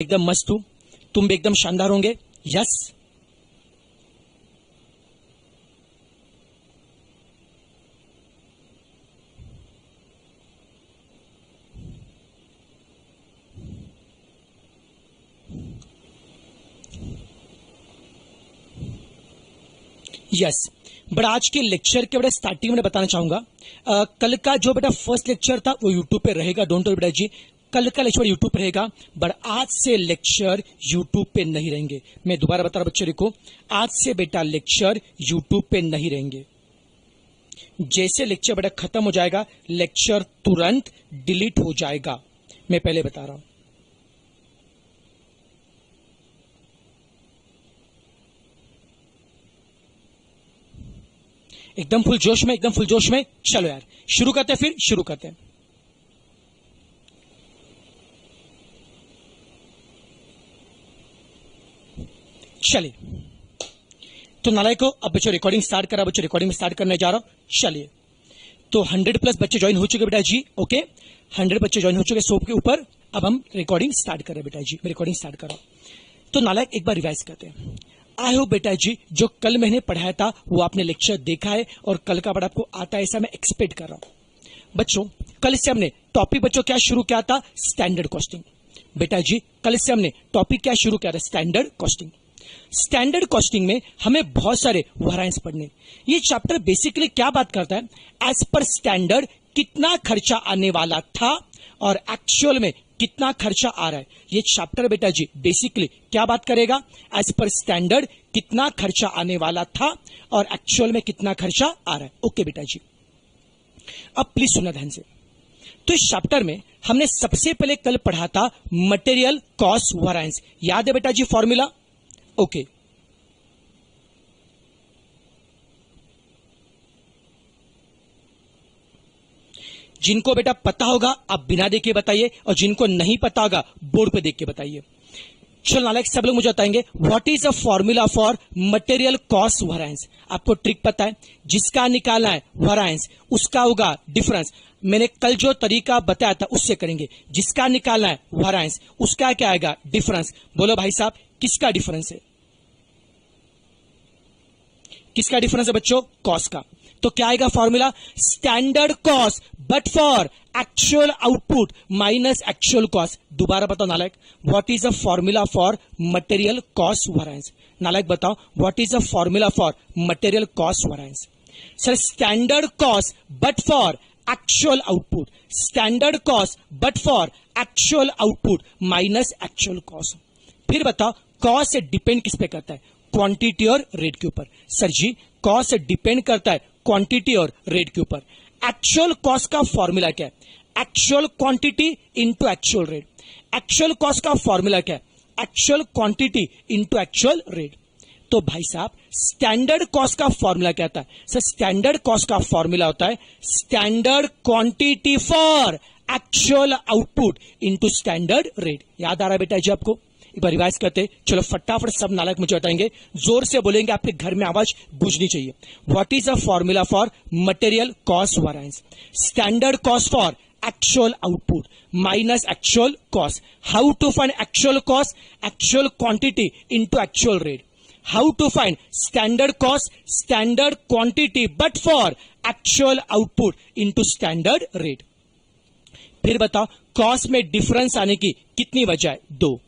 एकदम मस्त हूं, तुम भी एकदम शानदार होंगे। Yes, yes. बट आज के लेक्चर के बेटा स्टार्टिंग में बताना चाहूंगा, कल का जो बेटा फर्स्ट लेक्चर था वो यूट्यूब पे रहेगा, डोंट वरी बेटा जी। कल का लेक्चर यूट्यूब पे रहेगा, बट आज से लेक्चर यूट्यूब पे नहीं रहेंगे। मैं दोबारा बता रहा हूं बच्चे को, आज से बेटा लेक्चर यूट्यूब पे नहीं रहेंगे। जैसे लेक्चर बेटा खत्म हो जाएगा, लेक्चर तुरंत डिलीट हो जाएगा। मैं पहले बता रहा हूं। एकदम फुल जोश में, एकदम फुल जोश में। चलो यार शुरू करते हैं, फिर शुरू करते हैं। चलिए तो नालायक को अब बच्चों रिकॉर्डिंग स्टार्ट करा, बच्चों रिकॉर्डिंग स्टार्ट करने जा रहा हूं। चलिए तो 100+ बच्चे ज्वाइन हो चुके बेटा जी। ओके, 100 बच्चे ज्वाइन हो चुके सोप के ऊपर। अब हम रिकॉर्डिंग स्टार्ट कर रहे बेटा जी, मैं रिकॉर्डिंग स्टार्ट कर रहा हूं। तो नालायक एक बार रिवाइज करते हैं। आई होप बेटा जी जो कल मैंने पढ़ाया था वो आपने लेक्चर देखा है और कल का पढ़ा आपको आता है, ऐसा मैं एक्सपेक्ट कर रहा हूं। बच्चों कल से हमने टॉपिक बच्चों क्या शुरू किया था? Standard costing. बेटा जी कल से हमने टॉपिक क्या शुरू किया था? Standard costing. स्टैंडर्ड कॉस्टिंग में हमें बहुत सारे वैरायंस पढ़ने। ये चैप्टर बेसिकली क्या बात करता है? एज पर स्टैंडर्ड कितना खर्चा आने वाला था और एक्चुअल में कितना खर्चा आ रहा है। ये चैप्टर बेटा जी बेसिकली क्या बात करेगा? एज पर स्टैंडर्ड कितना खर्चा आने वाला था और एक्चुअल में कितना खर्चा आ रहा है। ओके बेटा जी, अब प्लीज सुनना ध्यान से। तो इस चैप्टर में हमने सबसे पहले कल पढ़ा था मटेरियल कॉस्ट वैरायंस। याद है बेटा जी फॉर्मूला? ओके जिनको बेटा पता होगा आप बिना देखे बताइए, और जिनको नहीं पता होगा बोर्ड पे देख के बताइए। चल नालायक सब लोग मुझे बताएंगे what is a formula for material cost variance. आपको ट्रिक पता है, जिसका निकालना है वैरायंस उसका होगा डिफरेंस। मैंने कल जो तरीका बताया था उससे करेंगे। जिसका निकालना है वैरायंस उसका क्या आएगा? डिफरेंस। बोलो भाई साहब किसका डिफरेंस है? किसका डिफरेंस है बच्चों? कॉस्ट का। तो क्या आएगा formula? Standard cost but for actual output minus actual cost. दोबारा बताओ नालायक, what is the formula for material cost variance? नालायक बताओ what is the formula for material cost variance? Sir standard cost but for actual output. Standard cost but for actual output minus actual cost. फिर बताओ cost से depend किस पे करता है? Quantity और रेट के ऊपर। सर जी कॉस्ट डिपेंड करता है क्वांटिटी और रेट के ऊपर। एक्चुअल कॉस्ट का फॉर्मूला क्या है? Actual quantity into actual rate. Actual cost का फॉर्मूला क्या है? Actual quantity into actual rate. तो भाई साहब स्टैंडर्ड कॉस्ट का फॉर्मूला क्या होता है? सर स्टैंडर्ड कॉस्ट का फॉर्मूला होता है standard quantity for actual output into standard rate. याद आ रहा है बेटा जी आपको? एक बार रिवाइज करते। चलो फटाफट सब नालायक मुझे बताएंगे, जोर से बोलेंगे, आपके घर में आवाज गूंजनी चाहिए। What is the formula for material cost variance? Standard cost for actual output minus actual cost. How to find actual cost? Actual quantity into actual rate. How to find standard cost? Standard quantity but for actual output into standard rate. फिर बताओ cost में difference आने की कितनी वजह है? दो।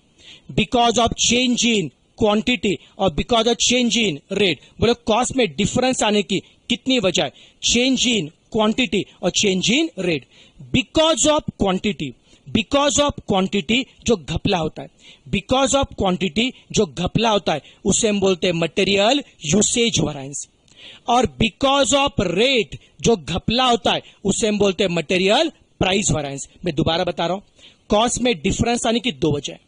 Because of change in quantity और because of change in rate. बोलो कॉस्ट में डिफरेंस आने की कितनी वजह है? चेंज इन क्वांटिटी और change in rate. Because of quantity, because of quantity जो घपला होता है, बिकॉज ऑफ क्वांटिटी जो घपला होता है उसे हम बोलते हैं मटेरियल यूसेज वैरायंस। और बिकॉज ऑफ रेट जो घपला होता है उसे हम बोलते हैं मटेरियल प्राइस वैरायंस। मैं दोबारा बता रहा हूं, कॉस्ट में डिफरेंस आने की दो वजह है,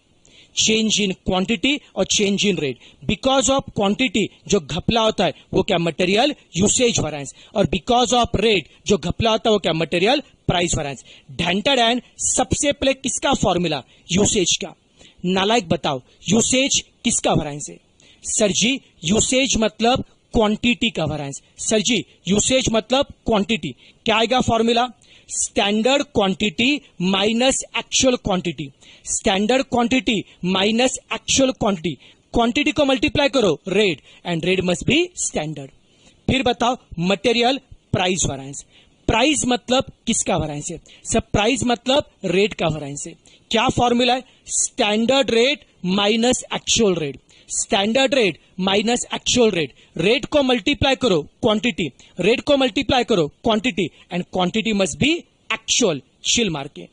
चेंज इन क्वांटिटी और change in rate. Because of quantity जो घपला होता है वो क्या? Material usage variance. और बिकॉज ऑफ रेट जो घपला होता है वो क्या? Material price variance. ढंटा डैन सबसे पहले किसका फॉर्मूला? यूसेज का। नालायक बताओ यूसेज किसका वैरायंस है? सर जी यूसेज मतलब क्वांटिटी का वैरायंस। सर जी यूसेज मतलब क्वांटिटी। क्या आएगा formula? Standard quantity minus actual quantity, standard quantity minus actual quantity, quantity को मल्टीप्लाई करो rate and rate must be standard. फिर बताओ मटेरियल प्राइस वैरायंस, प्राइस मतलब किसका वैरायंस है सब, प्राइस मतलब रेट का वैरायंस है। क्या फॉर्मूला है, standard rate minus actual rate, standard rate minus actual rate, rate को मल्टीप्लाई करो क्वांटिटी, रेट को मल्टीप्लाई करो quantity and quantity must be actual, chill मार के।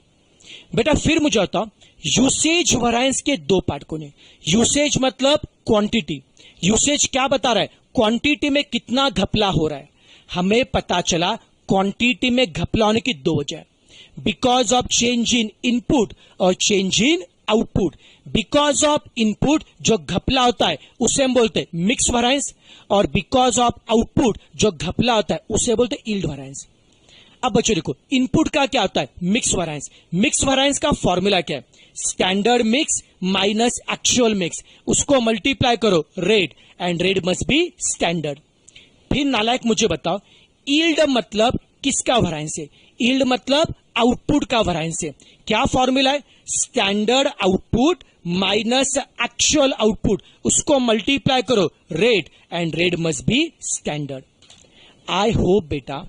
बेटा फिर मुझे बताओ यूसेज वैरायंस के दो पार्ट को ने, यूसेज मतलब क्वांटिटी, यूसेज क्या बता रहा है, क्वांटिटी में कितना घपला हो रहा है। हमें पता चला क्वांटिटी में घपला होने की दो वजह, because of change in input और change in output. Because of input जो घपला होता है उसे हम बोलते हैं मिक्स वैरायंस, और बिकॉज ऑफ आउटपुट जो घपला होता है उसे बोलते हैं यील्ड वैरायंस। अब बच्चों देखो इनपुट का क्या होता है, मिक्स वैरायंस, मिक्स वैरायंस का फॉर्मूला क्या है, standard mix minus actual mix, उसको मल्टीप्लाई करो rate and rate must be standard. फिर नालायक मुझे बताओ यील्ड मतलब किसका वैरायंस है, यील्ड मतलब आउटपुट का वैरायंस है। क्या फॉर्मूला है, standard output minus actual output, उसको मल्टीप्लाई करो rate and rate must be standard. I hope बेटा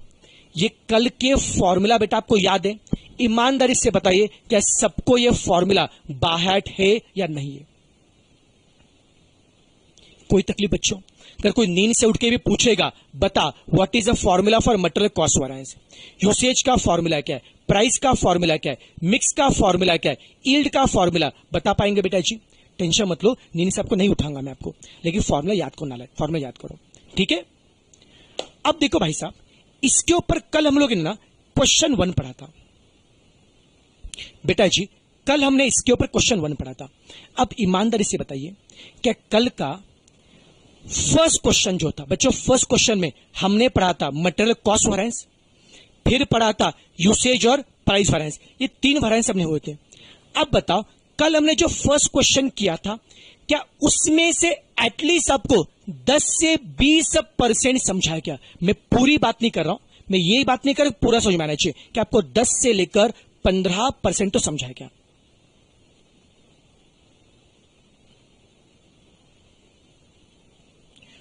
ये कल के फॉर्मूला बेटा आपको याद है, ईमानदारी से बताइए क्या सबको ये फॉर्मूला बाहर है या नहीं है। कोई तकलीफ बच्चों, अगर कोई नींद से उठ के भी पूछेगा बता what is a formula for material cost variance, usage का फॉर्मूला क्या है, प्राइस का फॉर्मूला क्या है, मिक्स का फॉर्मूला क्या है, यील्ड का फॉर्मूला बता पाएंगे बेटा जी। टेंशन मत लो, नींद से आपको नहीं उठाऊंगा मैं आपको, लेकिन फॉर्मूला याद करना है, फॉर्मूला याद करो, ठीक है। अब देखो भाई साहब इसके ऊपर कल हम लोग ना क्वेश्चन 1 पढ़ा था बेटा जी, कल हमने इसके ऊपर क्वेश्चन 1 पढ़ा था। अब ईमानदारी से बताइए क्या कल का फर्स्ट क्वेश्चन जो था बच्चों, फर्स्ट क्वेश्चन में हमने पढ़ा था मटेरियल कॉस्ट वैरायंस, फिर पढ़ा था यूसेज और प्राइस वैरायंस, ये 3 वैरायंस हमने हुए थे। अब बताओ कल हमने जो फर्स्ट क्वेश्चन किया था क्या उसमें से एटलीस्ट आपको 10 से 20% समझा क्या, मैं पूरी बात नहीं कर रहा हूं, मैं ये बात नहीं कर रहा पूरा समझ में आना चाहिए कि आपको 10 से लेकर 15% तो समझा क्या।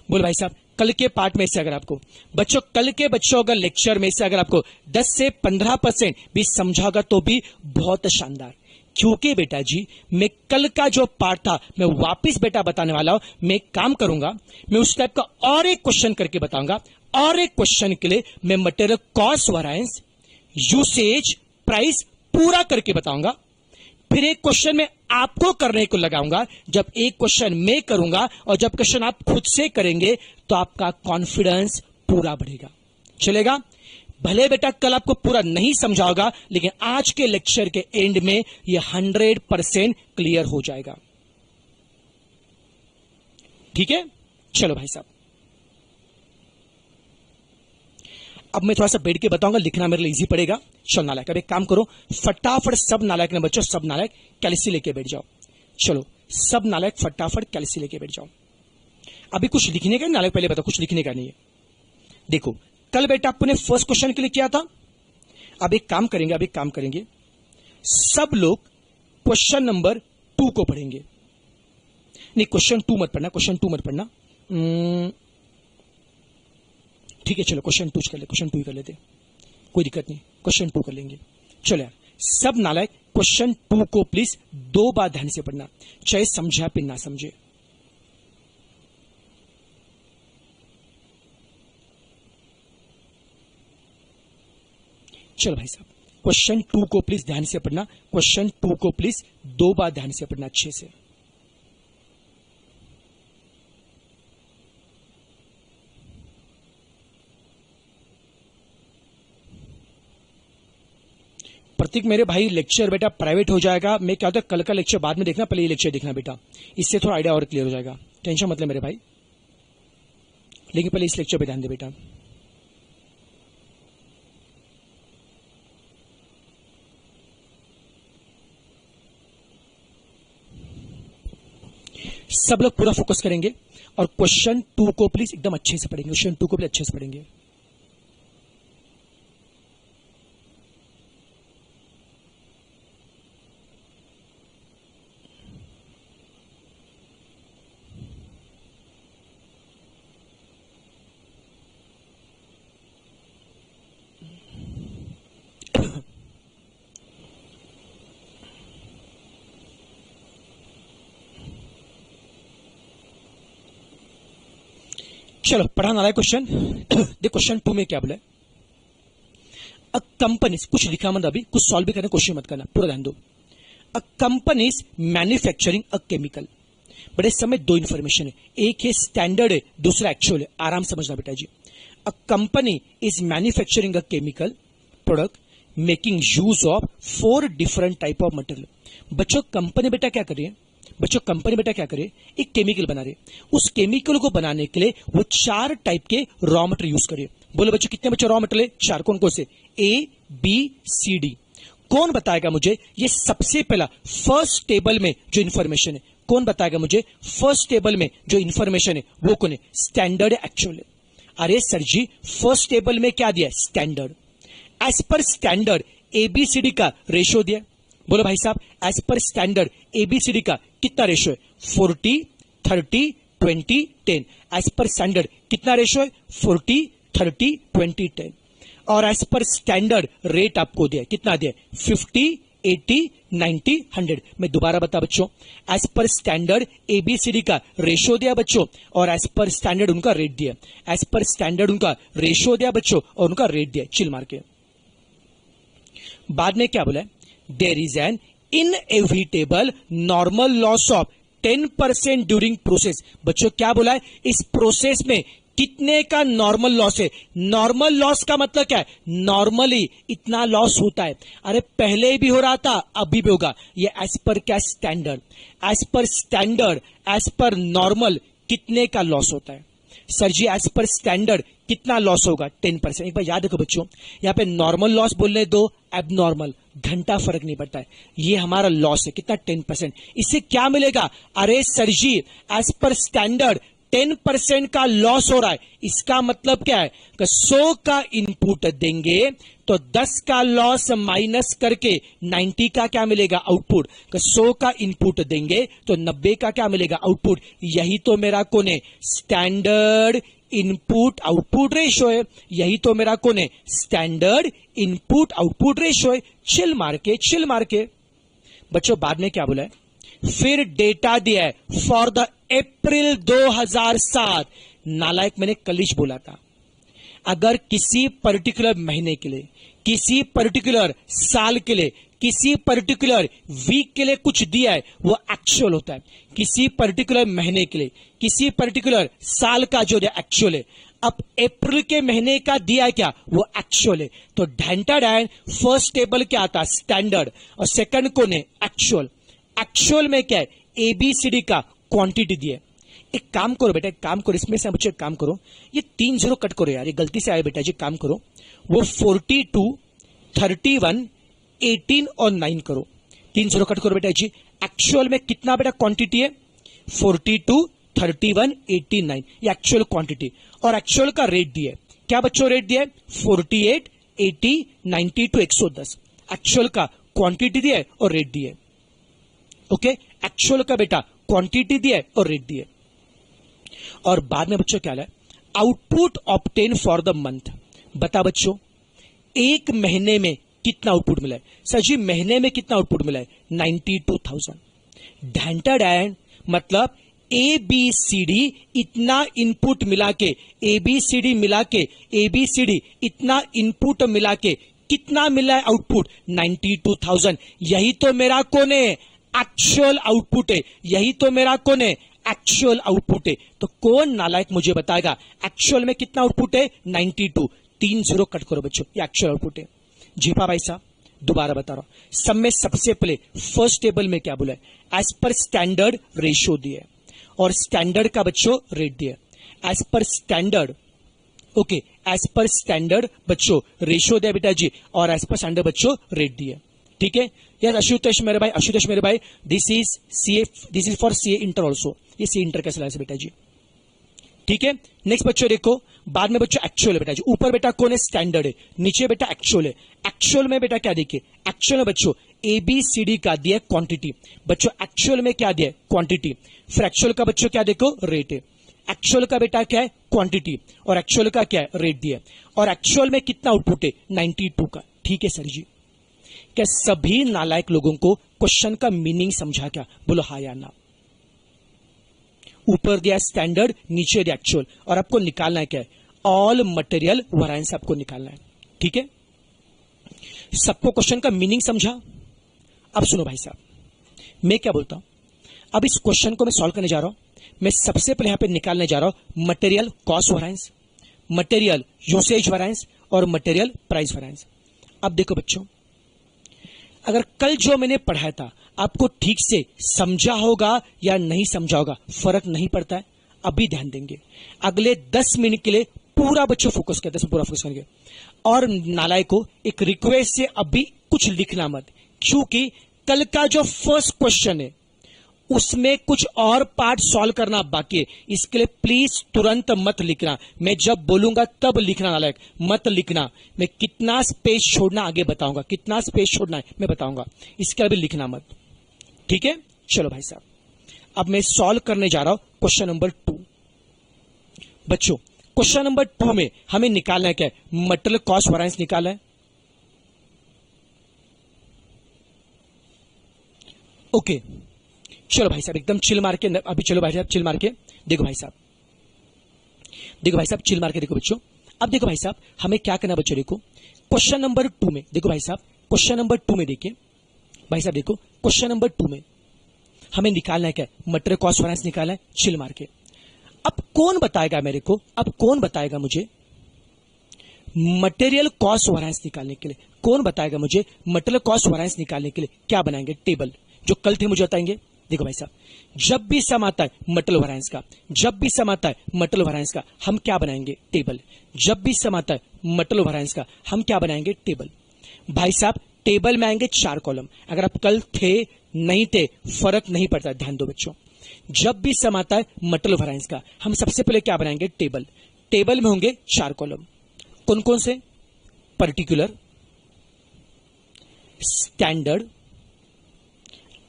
बोल भाई साहब कल के पार्ट में से अगर आपको बच्चों, कल के बच्चों अगर लेक्चर में से अगर आपको 10 से 15% भी समझागा तो भी बहुत शानदार, क्योंकि बेटा जी मैं कल का जो पार्ट था मैं वापस बेटा बताने वाला हूं। मैं एक काम करूंगा, मैं उस टाइप का और एक क्वेश्चन करके बताऊंगा, और एक क्वेश्चन के लिए मैं material cost variance, usage, price पूरा करके बताऊंगा। फिर एक क्वेश्चन में आपको करने को लगाऊंगा, जब एक क्वेश्चन मैं करूंगा और जब क्वेश्चन आप खुद से करेंगे तो आपका कॉन्फिडेंस पूरा बढ़ेगा, चलेगा। भले बेटा कल आपको पूरा नहीं समझा होगा, लेकिन आज के लेक्चर के एंड में यह 100% क्लियर हो जाएगा, ठीक है। चलो भाई साहब अब मैं थोड़ा सा बैठ के बताऊंगा, लिखना मेरे लिए इजी पड़ेगा। चलो नालायक अब एक काम करो, फटाफट सब नालायक ने बच्चों, सब नालायक कैलसी लेके बैठ जाओ। चलो सब नालायक फटाफट कैलसी लेके बैठ जाओ। अभी कुछ लिखने का नालायक, पहले बताओ कुछ लिखने का नहीं है। देखो कल बेटा आपने फर्स्ट क्वेश्चन के लिए किया था, अब एक काम करेंगे, सब लोग क्वेश्चन नंबर 2 को पढ़ेंगे। नहीं क्वेश्चन 2 मत पढ़ना, ठीक है। चलो क्वेश्चन 2 कर ले, क्वेश्चन 2 ही कर लेते, कोई दिक्कत नहीं, क्वेश्चन 2 कर लेंगे। चलो यार सब नालायक क्वेश्चन 2 को प्लीज 2 बार ध्यान से पढ़ना, चाहे समझा फिर ना समझे। चलो भाई साहब क्वेश्चन 2 को प्लीज ध्यान से पढ़ना, क्वेश्चन 2 को प्लीज 2 बार ध्यान से पढ़ना अच्छे से। प्रतीक मेरे भाई लेक्चर बेटा प्राइवेट हो जाएगा, मैं क्या होता है कल का लेक्चर बाद में देखना, पहले ये लेक्चर देखना बेटा, इससे थोड़ा आइडिया और क्लियर हो जाएगा। टेंशन मतलब मेरे भाई, लेकिन पहले इस लेक्चर पे ध्यान दे बेटा। सब लोग पूरा फोकस करेंगे और क्वेश्चन 2 को प्लीज एकदम अच्छे से पढ़ेंगे, क्वेश्चन 2 को प्लीज अच्छे से पढ़ेंगे। चलो पढ़ा नालायक क्वेश्चन। देख क्वेश्चन 2 में क्या बोला है, अ कंपनी, कुछ लिखा मत अभी, कुछ सॉल्व भी करना, क्वेश्चन मत करना, पूरा ध्यान दो। अ company is manufacturing a chemical. बड़े समय दो इंफॉर्मेशन है, एक है स्टैंडर्ड है, दूसरा एक्चुअल है, आराम समझना बेटा जी। A company is manufacturing a chemical product making use of 4 different type of material. बच्चों कंपनी बेटा क्या कर रही है, बच्चों कंपनी बेटा क्या करे, एक केमिकल बना रही है। उस केमिकल को बनाने के लिए वो 4 टाइप के रॉ मटेरियल यूज करे। बोलो बच्चों कितने बच्चों रॉ मटेरियल, 4, कौन कौन से, ए बी सी डी। कौन बताएगा मुझे ये सबसे पहला फर्स्ट टेबल में जो इंफॉर्मेशन है, कौन बताएगा मुझे फर्स्ट टेबल में जो इंफॉर्मेशन है वो कौन है, स्टैंडर्ड है एक्चुअल है। अरे सर जी फर्स्ट टेबल में क्या दिया है, standard. As per standard ABCD का रेशियो दिया। बोलो भाई साहब एज पर स्टैंडर्ड एबीसीडी का कितना रेशियो है, 40 30 20 10। एज पर स्टैंडर्ड कितना रेशियो है, 40 30 20 10। और एज पर स्टैंडर्ड रेट आपको दिया, कितना दिया, 50 80 90 100। मैं दोबारा बता बच्चों, एज पर स्टैंडर्ड एबीसीडी का रेशियो दिया बच्चों, और एज पर स्टैंडर्ड उनका रेट दिया। एज पर स्टैंडर्ड उनका रेशियो दिया बच्चों और उनका रेट दिया, चिल मार के। बाद में क्या बोला है, there is an inevitable normal loss of 10% during process. बच्चों क्या बोला है, इस प्रोसेस में कितने का नॉर्मल लॉस है। नॉर्मल लॉस का मतलब क्या है, नॉर्मली इतना लॉस होता है। अरे पहले भी हो रहा था अभी भी होगा। ये एज पर क्या, standard. As per standard as per normal कितने का लॉस होता है, सर जी एज पर स्टैंडर्ड कितना लॉस होगा, 10%। एक बार याद रखो बच्चों, यहां पे नॉर्मल लॉस बोलने दो, एबनॉर्मल, घंटा फर्क नहीं पड़ता है, ये हमारा लॉस है कितना, 10%। इससे क्या मिलेगा, अरे सर जी एज पर स्टैंडर्ड 10% का लॉस हो रहा है। इसका मतलब क्या है कि 100 का इनपुट देंगे तो 10 का लॉस माइनस करके 90 का क्या मिलेगा, आउटपुट। 100 का इनपुट देंगे तो 90 का क्या मिलेगा, आउटपुट। यही तो मेरा कौन है, स्टैंडर्ड इनपुट आउटपुट रेशियो है। यही तो मेरा कौन है, स्टैंडर्ड इनपुट आउटपुट रेशियो है। चिल मार के, चिल मार के। बच्चों बाद में क्या बोला है, फिर डेटा दिया है फॉर द अप्रैल 2007। नालायक मैंने कलिश बोला था, अगर किसी पर्टिकुलर महीने के लिए, किसी पर्टिकुलर साल के लिए, किसी पर्टिकुलर वीक के लिए कुछ दिया है वो एक्चुअल होता है। किसी पर्टिकुलर महीने के लिए, किसी पर्टिकुलर साल का जो एक्चुअल है। अब अप्रैल के महीने का दिया है क्या, वो एक्चुअल है। तो ढैंटा डैन फर्स्ट टेबल क्या आता है, स्टैंडर्ड, और सेकंड कौन है, एक्चुअल। एक्चुअल में क्या है, एबीसीडी का क्वांटिटी दिया है। एक काम करो बेटा, एक काम करो, इसमें से बच्चे एक काम करो, ये 3 0 कट करो यार, ये गलती से आया बेटा जी। काम करो, वो 42 31 18 और 9 करो, 3 0 कट करो बेटा जी। एक्चुअल में कितना बेटा क्वांटिटी है, 42 31 18 9, ये एक्चुअल क्वांटिटी। और एक्चुअल का रेट दिया है, क्या बच्चों रेट दिया है, 48 80 90 to 110। एक्चुअल का क्वांटिटी दिया है और रेट दिया है। ओके, एक्चुअल का बेटा क्वांटिटी दिया है और रेट दिया है। और बाद में बच्चों क्या है, output obtain for the month. बता बच्चों एक महीने में कितना आउटपुट मिला है, सर जी महीने में कितना आउटपुट मिला है, 92,000। ढैंटेड एंड मतलब एबीसीडी इतना इनपुट मिला के, एबीसीडी मिला के, एबीसीडी इतना इनपुट मिला के कितना मिला है आउटपुट, 92,000। यही तो मेरा कौन है, एक्चुअल आउटपुट है। यही तो मेरा कौन है, एक्चुअल आउटपुट है। तो कौन नालायक मुझे बताएगा एक्चुअल में कितना आउटपुट है, 92। 3 0 कट करो बच्चों, ये एक्चुअल आउटपुट है। जीपा भाई साहब दोबारा बता रहा हूं, सब में सबसे पहले फर्स्ट टेबल में क्या बोला है, एज पर स्टैंडर्ड रेशियो दिया है और स्टैंडर्ड का बच्चों रेट दिया है। As per standard, okay, as per standard बच्चों रेशियो दिया बेटा जी, और एज पर स्टैंडर्ड बच्चों रेट दिया। ठीक है यार, आशुतोष मेरे भाई, आशुतोष मेरे भाई, this is CA, this is for CA inter also, ये सी इंटर का सिलेबस है बेटा जी। ठीक है, नेक्स्ट बच्चों देखो, बाद में बच्चों एक्चुअल है बेटा जी। ऊपर बेटा कौन है, स्टैंडर्ड है, नीचे बेटा एक्चुअल है। एक्चुअल में बेटा क्या देखिए, एक्चुअल में बच्चों एबीसीडी का दिया क्वांटिटी। बच्चों एक्चुअल में क्या दिया, क्वांटिटी। फिर एक्चुअल का बच्चों क्या देखो, रेट है। एक्चुअल का बेटा क्या है, क्वांटिटी, और एक्चुअल का क्या है, रेट दिया। और एक्चुअल में कितना आउटपुट है, 92 का। ठीक है सर जी, क्या सभी नालायक लोगों को क्वेश्चन का मीनिंग समझा क्या, बोलो हाँ या ना। ऊपर दिया स्टैंडर्ड, नीचे दिया एक्चुअल, और आपको निकालना है क्या है, ऑल मटेरियल वेरिएंस आपको निकालना है। ठीक है, सबको क्वेश्चन का मीनिंग समझा? अब सुनो भाई साहब, मैं क्या बोलता हूं, अब इस क्वेश्चन को मैं सॉल्व करने जा रहा हूं। मैं सबसे पहले यहां पे निकालने जा रहा हूं material cost variance, material usage variance और मटेरियल प्राइस वेरिएंस। अब देखो बच्चों, अगर कल जो मैंने पढ़ाया था आपको ठीक से समझा होगा या नहीं समझा होगा, फर्क नहीं पड़ता है। अभी ध्यान देंगे, अगले 10 मिनट के लिए पूरा बच्चों फोकस करते हैं, पूरा फोकस करेंगे। और नालायक को एक रिक्वेस्ट से अभी कुछ लिखना मत, क्योंकि कल का जो फर्स्ट क्वेश्चन है उसमें कुछ और पार्ट सॉल्व करना बाकी है। इसके लिए प्लीज तुरंत मत लिखना, मैं जब बोलूंगा तब लिखना, नालायक मत लिखना। मैं कितना स्पेस छोड़ना आगे बताऊंगा, कितना स्पेस छोड़ना है मैं बताऊंगा, इसके लिए भी लिखना मत। ठीक है, चलो भाई साहब, अब मैं सॉल्व करने जा रहा हूं क्वेश्चन नंबर 2। बच्चों क्वेश्चन नंबर 2 में हमें निकालना है क्या है, मटेरियल कॉस्ट वेरिएंस निकालना है। ओके चलो भाई साहब, एकदम चिल मार के, अभी चलो भाई साहब चिल मार के देखो भाई साहब, देखो भाई साहब चिल मार के देखो बच्चों। अब देखो भाई साहब, हमें क्या करना बच्चों, देखो क्वेश्चन नंबर 2 में, देखो भाई साहब क्वेश्चन नंबर 2 में देखिए भाई साहब, देखो क्वेश्चन नंबर 2 में हमें निकालना है क्या, मटेरियल कॉस्ट वेरिएंस निकालना है, चिल मार के। अब कौन बताएगा मेरे को, अब कौन बताएगा मुझे मटेरियल कॉस्ट वेरिएंस निकालने के लिए, कौन बताएगा मुझे मटेरियल कॉस्ट वेरिएंस निकालने के लिए क्या बनाएंगे, टेबल जो कल थे मुझे बताएंगे। देखो भाई साहब, जब भी सम आता है मटेरियल वेरिएंस का, जब भी सम आता है मटेरियल वेरिएंस का, हम क्या बनाएंगे, टेबल। जब भी सम आता है मटेरियल वेरिएंस का, हम क्या बनाएंगे, टेबल। भाई साहब टेबल में आएंगे 4 कॉलम, अगर आप कल थे नहीं थे फर्क नहीं पड़ता, ध्यान दो बच्चों। जब भी सम आता है मटेरियल वेरिएंस का, हम सबसे पहले क्या बनाएंगे, टेबल। टेबल में होंगे 4 कॉलम, कौन कौन से, पर्टिकुलर, स्टैंडर्ड,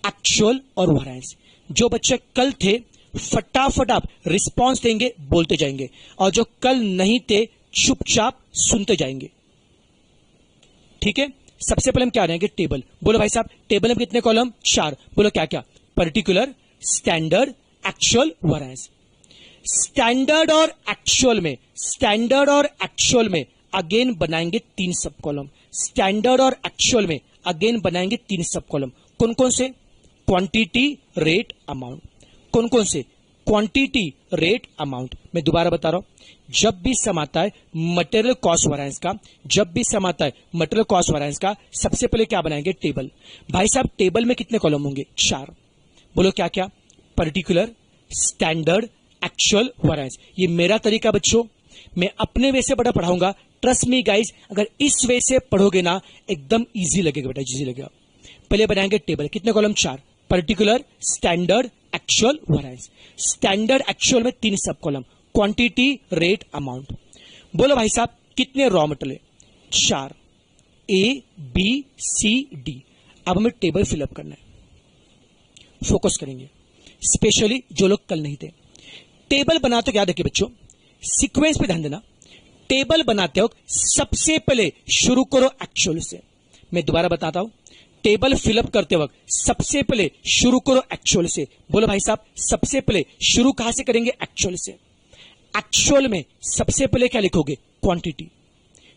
एक्चुअल और वेरिएंस। जो बच्चे कल थे फटाफट आप रिस्पॉन्स देंगे, बोलते जाएंगे, और जो कल नहीं थे चुपचाप सुनते जाएंगे। ठीक है, सबसे पहले हम क्या बनाएंगे, टेबल। बोलो भाई साहब, टेबल में कितने कॉलम, 4। बोलो क्या क्या, particular, standard, actual, variance. Standard और एक्चुअल में, स्टैंडर्ड और एक्चुअल में अगेन बनाएंगे 3 सब कॉलम। स्टैंडर्ड और एक्चुअल में अगेन बनाएंगे 3 सब कॉलम, कौन कौन से, क्वांटिटी, रेट, अमाउंट। कौन कौन से, क्वांटिटी, रेट, अमाउंट। मैं दोबारा बता रहा हूं, जब भी सम आता है मटेरियल कॉस्ट वेरिएंस का, जब भी सम आता है मटेरियल कॉस्ट वेरिएंस का, सबसे पहले क्या बनाएंगे, टेबल। भाई साहब टेबल में कितने कॉलम होंगे, 4। बोलो क्या क्या, पर्टिकुलर, स्टैंडर्ड, एक्चुअल, वेरिएंस। ये मेरा तरीका बच्चों, मैं अपने वे से बड़ा पढ़ाऊंगा, ट्रस्ट मी गाइस, अगर इस वे से पढ़ोगे ना एकदम इजी लगेगा बेटा, इजी लगेगा। पहले बनाएंगे टेबल, कितने column, 4, particular, standard, actual, variance. Standard actual में 3 सब कॉलम, क्वांटिटी, रेट, अमाउंट। बोलो भाई साहब कितने raw material, 4, A B C D. अब हमें टेबल फिलअप करना है, फोकस करेंगे, स्पेशली जो लोग कल नहीं थे। टेबल बनाते क्या, देखिए बच्चों सीक्वेंस पे ध्यान देना, टेबल बनाते हो सबसे पहले शुरू करो एक्चुअल से। मैं दोबारा बताता हूं, टेबल फिलअप करते वक्त सबसे पहले शुरू करो एक्चुअल से। बोलो भाई साहब सबसे पहले शुरू कहां से करेंगे, एक्चुअल से। एक्चुअल में सबसे पहले क्या लिखोगे, क्वांटिटी,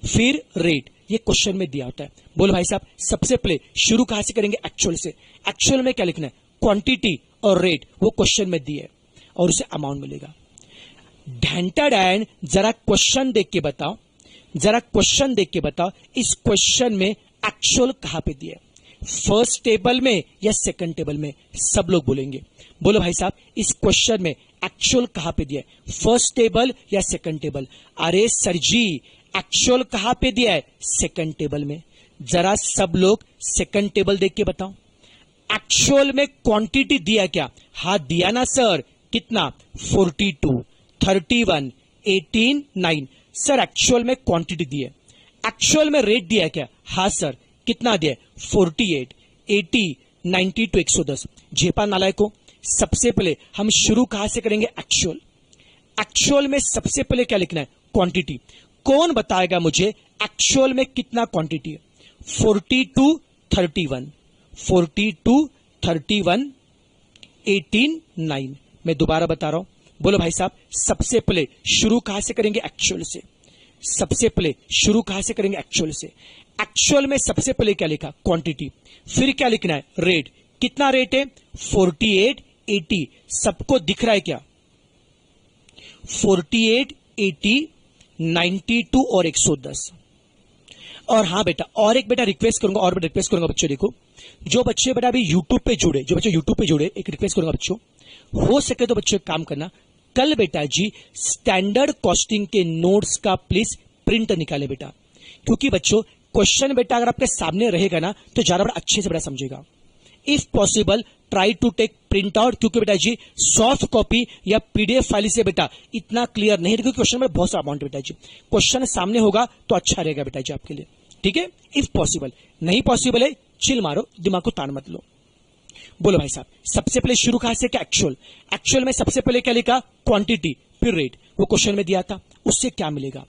फिर रेट, ये क्वेश्चन में दिया होता है। बोलो भाई साहब सबसे पहले शुरू कहां से करेंगे, एक्चुअल से। एक्चुअल में क्या लिखना है, क्वांटिटी और रेट, वो क्वेश्चन में दिए और उसे अमाउंट मिलेगा। ढैंटा डैन, जरा क्वेश्चन देख के बताओ, जरा क्वेश्चन देख के बताओ, इस क्वेश्चन में एक्चुअल कहां पे दिया, फर्स्ट टेबल में या सेकंड टेबल में। सब लोग बोलेंगे, बोलो भाई साहब इस क्वेश्चन में एक्चुअल कहां पे दिया है, फर्स्ट टेबल या सेकंड टेबल। अरे सर जी एक्चुअल कहां पे दिया है, सेकंड टेबल में। जरा सब लोग सेकंड टेबल देख के बताओ, एक्चुअल में क्वांटिटी दिया क्या, हाँ दिया ना सर, कितना, 42, 31, 18, 9। सर एक्चुअल में क्वांटिटी दी है। एक्चुअल में रेट दिया क्या, हाँ सर, कितना दिया, 48, 80, 90 to 110। झेपा नालायक को, सबसे पहले हम शुरू कहां से करेंगे, एक्चुअल। एक्चुअल में सबसे पहले क्या लिखना है, क्वांटिटी। कौन बताएगा मुझे एक्चुअल में कितना क्वांटिटी है, 42, 31, 42, 31, 18, 9। मैं दोबारा बता रहा हूं, बोलो भाई साहब, सबसे पहले शुरू कहां से करेंगे? एक्चुअल से। सबसे पहले शुरू कहां से करेंगे? एक्चुअल से। एक्चुअल में सबसे पहले क्या लिखा? क्वांटिटी। फिर क्या लिखना है? रेट। कितना रेट है? 48, 80। सबको दिख रहा है क्या? 48, 80, 92 और 110। और हाँ बेटा, और एक बेटा रिक्वेस्ट करूंगा, और बेटा रिक्वेस्ट करूंगा बच्चों, देखो जो बच्चे बेटा अभी यूट्यूब पे जुड़े, जो बच्चे यूट्यूब पे जुड़े, एक रिक्वेस्ट करूंगा बच्चों, हो सके तो बच्चों एक काम करना, कल बेटा जी स्टैंडर्ड कॉस्टिंग के नोट्स का प्लीज प्रिंट निकाले बेटा, क्योंकि बच्चों क्वेश्चन बेटा अगर आपके सामने रहेगा ना तो ज्यादा बड़ा अच्छे से बेटा समझेगा। If possible try to take print out, क्योंकि बेटा जी सॉफ्ट कॉपी या पीडीएफ फाइल से बेटा इतना क्लियर नहीं, क्योंकि क्वेश्चन में बहुत सारा अमाउंट बेटा जी, क्वेश्चन सामने होगा तो अच्छा रहेगा बेटा जी आपके लिए, ठीक है। इफ पॉसिबल, नहीं पॉसिबल है चिल मारो, दिमाग को तान मत लो। बोलो भाई साहब, सबसे पहले शुरू कहां से? क्या? एक्चुअल। एक्चुअल में सबसे पहले क्या लिखा? क्वांटिटी, फिर रेट। वो क्वेश्चन में दिया था, उससे क्या मिलेगा?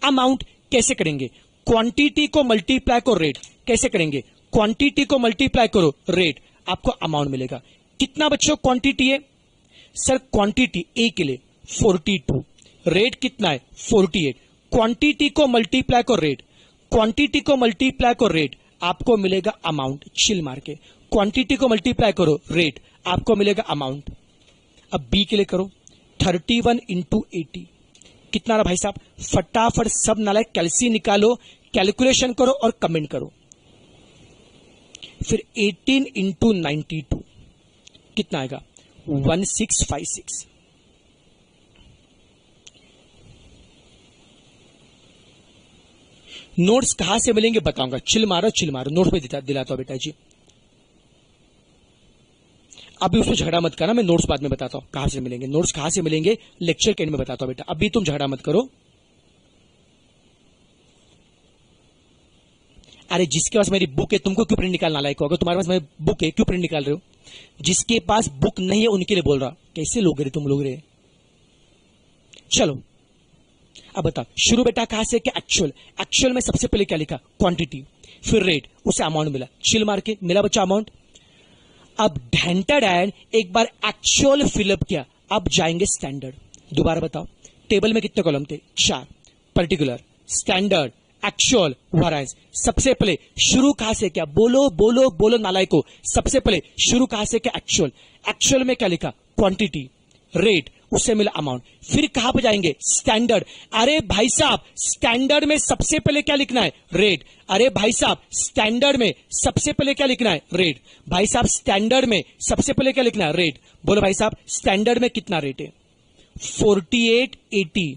अमाउंट। कैसे करेंगे? क्वांटिटी को मल्टीप्लाई करो रेट। कैसे करेंगे? क्वांटिटी को मल्टीप्लाई करो रेट, आपको अमाउंट मिलेगा। कितना बच्चों क्वांटिटी है? सर क्वांटिटी ए के लिए 42, रेट कितना है? 48। क्वांटिटी को मल्टीप्लाई करो रेट, क्वांटिटी को मल्टीप्लाई करो रेट, आपको मिलेगा अमाउंट। चिल मार के क्वांटिटी को मल्टीप्लाई करो रेट, आपको मिलेगा अमाउंट। अब बी के लिए करो 31 इंटू 80, कितना रहा भाई साहब? फटाफट सब नालायक कैलसी निकालो, कैलकुलेशन करो और कमेंट करो। फिर 18 इंटू 92 कितना आएगा? 1656। नोट्स कहां से मिलेंगे बताऊंगा, चिल मारो चिल मारो, नोट्स पे दिलाता हूं बेटा जी। अभी उसमें झगड़ा मत करना, मैं नोट्स बाद में बताता हूं कहां से मिलेंगे। नोट्स कहां से मिलेंगे लेक्चर के एंड में बताता हूं बेटा, अभी तुम झगड़ा मत करो। अरे जिसके पास मेरी बुक है तुमको क्यों प्रिंट निकालना लायक होगा? तुम्हारे पास मेरी बुक है, क्यों प्रिंट निकाल रहे हो? जिसके पास बुक नहीं है उनके लिए बोल रहा। कैसे लोग रे तुम लोग रे? चलो अब बता, शुरू बेटा कहां से? क्या? एक्चुअल। एक्चुअल में सबसे पहले क्या लिखा? क्वांटिटी, फिर रेट, उसे अमाउंट मिला। चिल मार के मिला बच्चा अमाउंट। अब ढेंटेड एंड एक बार एक्चुअल फिलअप किया, अब जाएंगे स्टैंडर्ड। दोबारा बताओ, टेबल में कितने कॉलम थे? 4। Particular, standard, actual, variance. सबसे पहले शुरू कहां से? क्या? बोलो बोलो बोलो नालायको, सबसे पहले शुरू कहां से? क्या? एक्चुअल। एक्चुअल में क्या लिखा? क्वांटिटी, रेट, उससे मिला अमाउंट। फिर कहां पर जाएंगे? स्टैंडर्ड। अरे भाई साहब स्टैंडर्ड में सबसे पहले क्या लिखना है? रेट। अरे भाई साहब स्टैंडर्ड में सबसे पहले क्या लिखना है? रेट। भाई साहब स्टैंडर्ड में सबसे पहले क्या लिखना है? रेट। बोलो भाई साहब स्टैंडर्ड में कितना रेट है? 48, 80,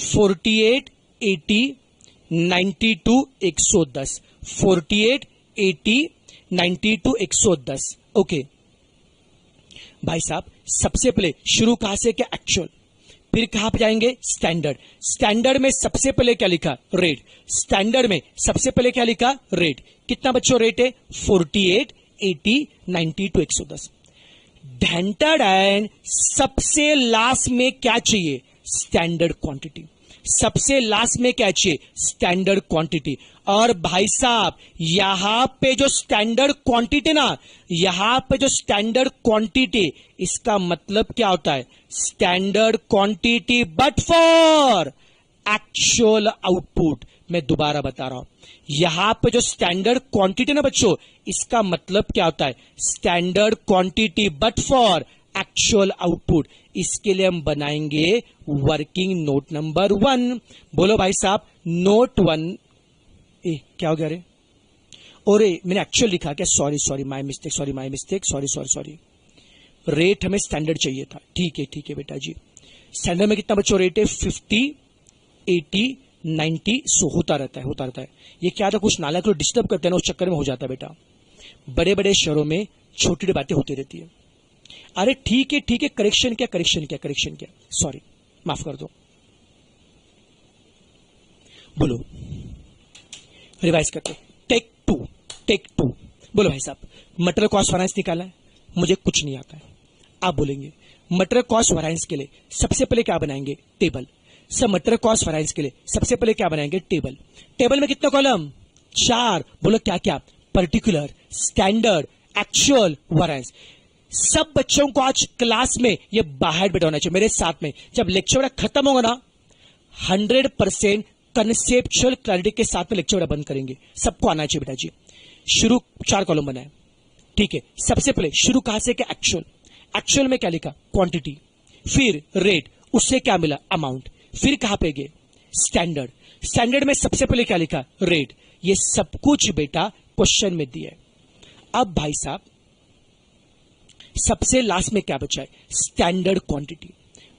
48, 80, 92, 110, 48, 80, 92, 110। ओके भाई साहब सबसे पहले शुरू कहां से? क्या? एक्चुअल। फिर कहां पे जाएंगे? स्टैंडर्ड। स्टैंडर्ड में सबसे पहले क्या लिखा? रेट। स्टैंडर्ड में सबसे पहले क्या लिखा? रेट। कितना बच्चों रेट है? 48, 80, 92, 110। ढेंटेड एंड सबसे लास्ट में क्या चाहिए? Standard quantity. सबसे लास्ट में क्या चाहिए? Standard quantity. और भाई साहब यहां पे जो स्टैंडर्ड क्वांटिटी ना, यहां पे जो स्टैंडर्ड क्वांटिटी, इसका मतलब क्या होता है? Standard quantity but for actual output. मैं दोबारा बता रहा हूं, यहां पे जो स्टैंडर्ड क्वांटिटी ना बच्चों, इसका मतलब क्या होता है? Standard quantity but for actual output. इसके लिए हम बनाएंगे वर्किंग नोट नंबर 1। बोलो भाई साहब नोट 1। क्या हो गया रे? और मैंने एक्चुअल लिखा क्या? Sorry sorry my mistake, sorry my mistake, sorry sorry sorry. Rate हमें स्टैंडर्ड चाहिए था। ठीक है बेटा जी। स्टैंडर्ड में कितना बच्चों रेट है? 50, 80, 90। सो होता रहता है। ये क्या था, कुछ नालायक लोग डिस्टर्ब करते हैं ना, उस चक्कर में हो जाता है बेटा। बड़े बड़े शहरों में छोटी बातें होती रहती है। अरे ठीक है, करेक्शन क्या? सॉरी माफ कर दो। बोलो रिवाइज करते। Take two. बोलो भाई साहब मटेरियल कॉस्ट वैरिएंस निकाला है, मुझे कुछ नहीं आता है। आप बोलेंगे मटेरियल कॉस्ट वैरिएंस के लिए सबसे पहले क्या बनाएंगे? टेबल। सब मटेरियल कॉस्ट वैरिएंस के लिए सबसे पहले क्या बनाएंगे? टेबल। टेबल में कितने कॉलम? 4। बोलो क्या? Particular, standard, actual, variance. सब बच्चों को आज क्लास में ये बाहर बैठा होना चाहिए मेरे साथ में। जब लेक्चर खत्म होगा ना 100% कंसेप्चुअल क्लैरिटी के साथ में लेक्चर बंद करेंगे। सबको आना चाहिए बेटा जी। शुरू 4 कॉलम बनाए, ठीक है। सबसे पहले शुरू कहां से कि एक्चुअल। एक्चुअल में क्या लिखा? क्वांटिटी, फिर रेट, उससे क्या मिला? अमाउंट, फिर कहां पे गए? स्टैंडर्ड। स्टैंडर्ड में सबसे पहले क्या लिखा? रेट। ये सब कुछ बेटा क्वेश्चन में दिया है। अब भाई साहब सबसे लास्ट में क्या बचा है? Standard quantity.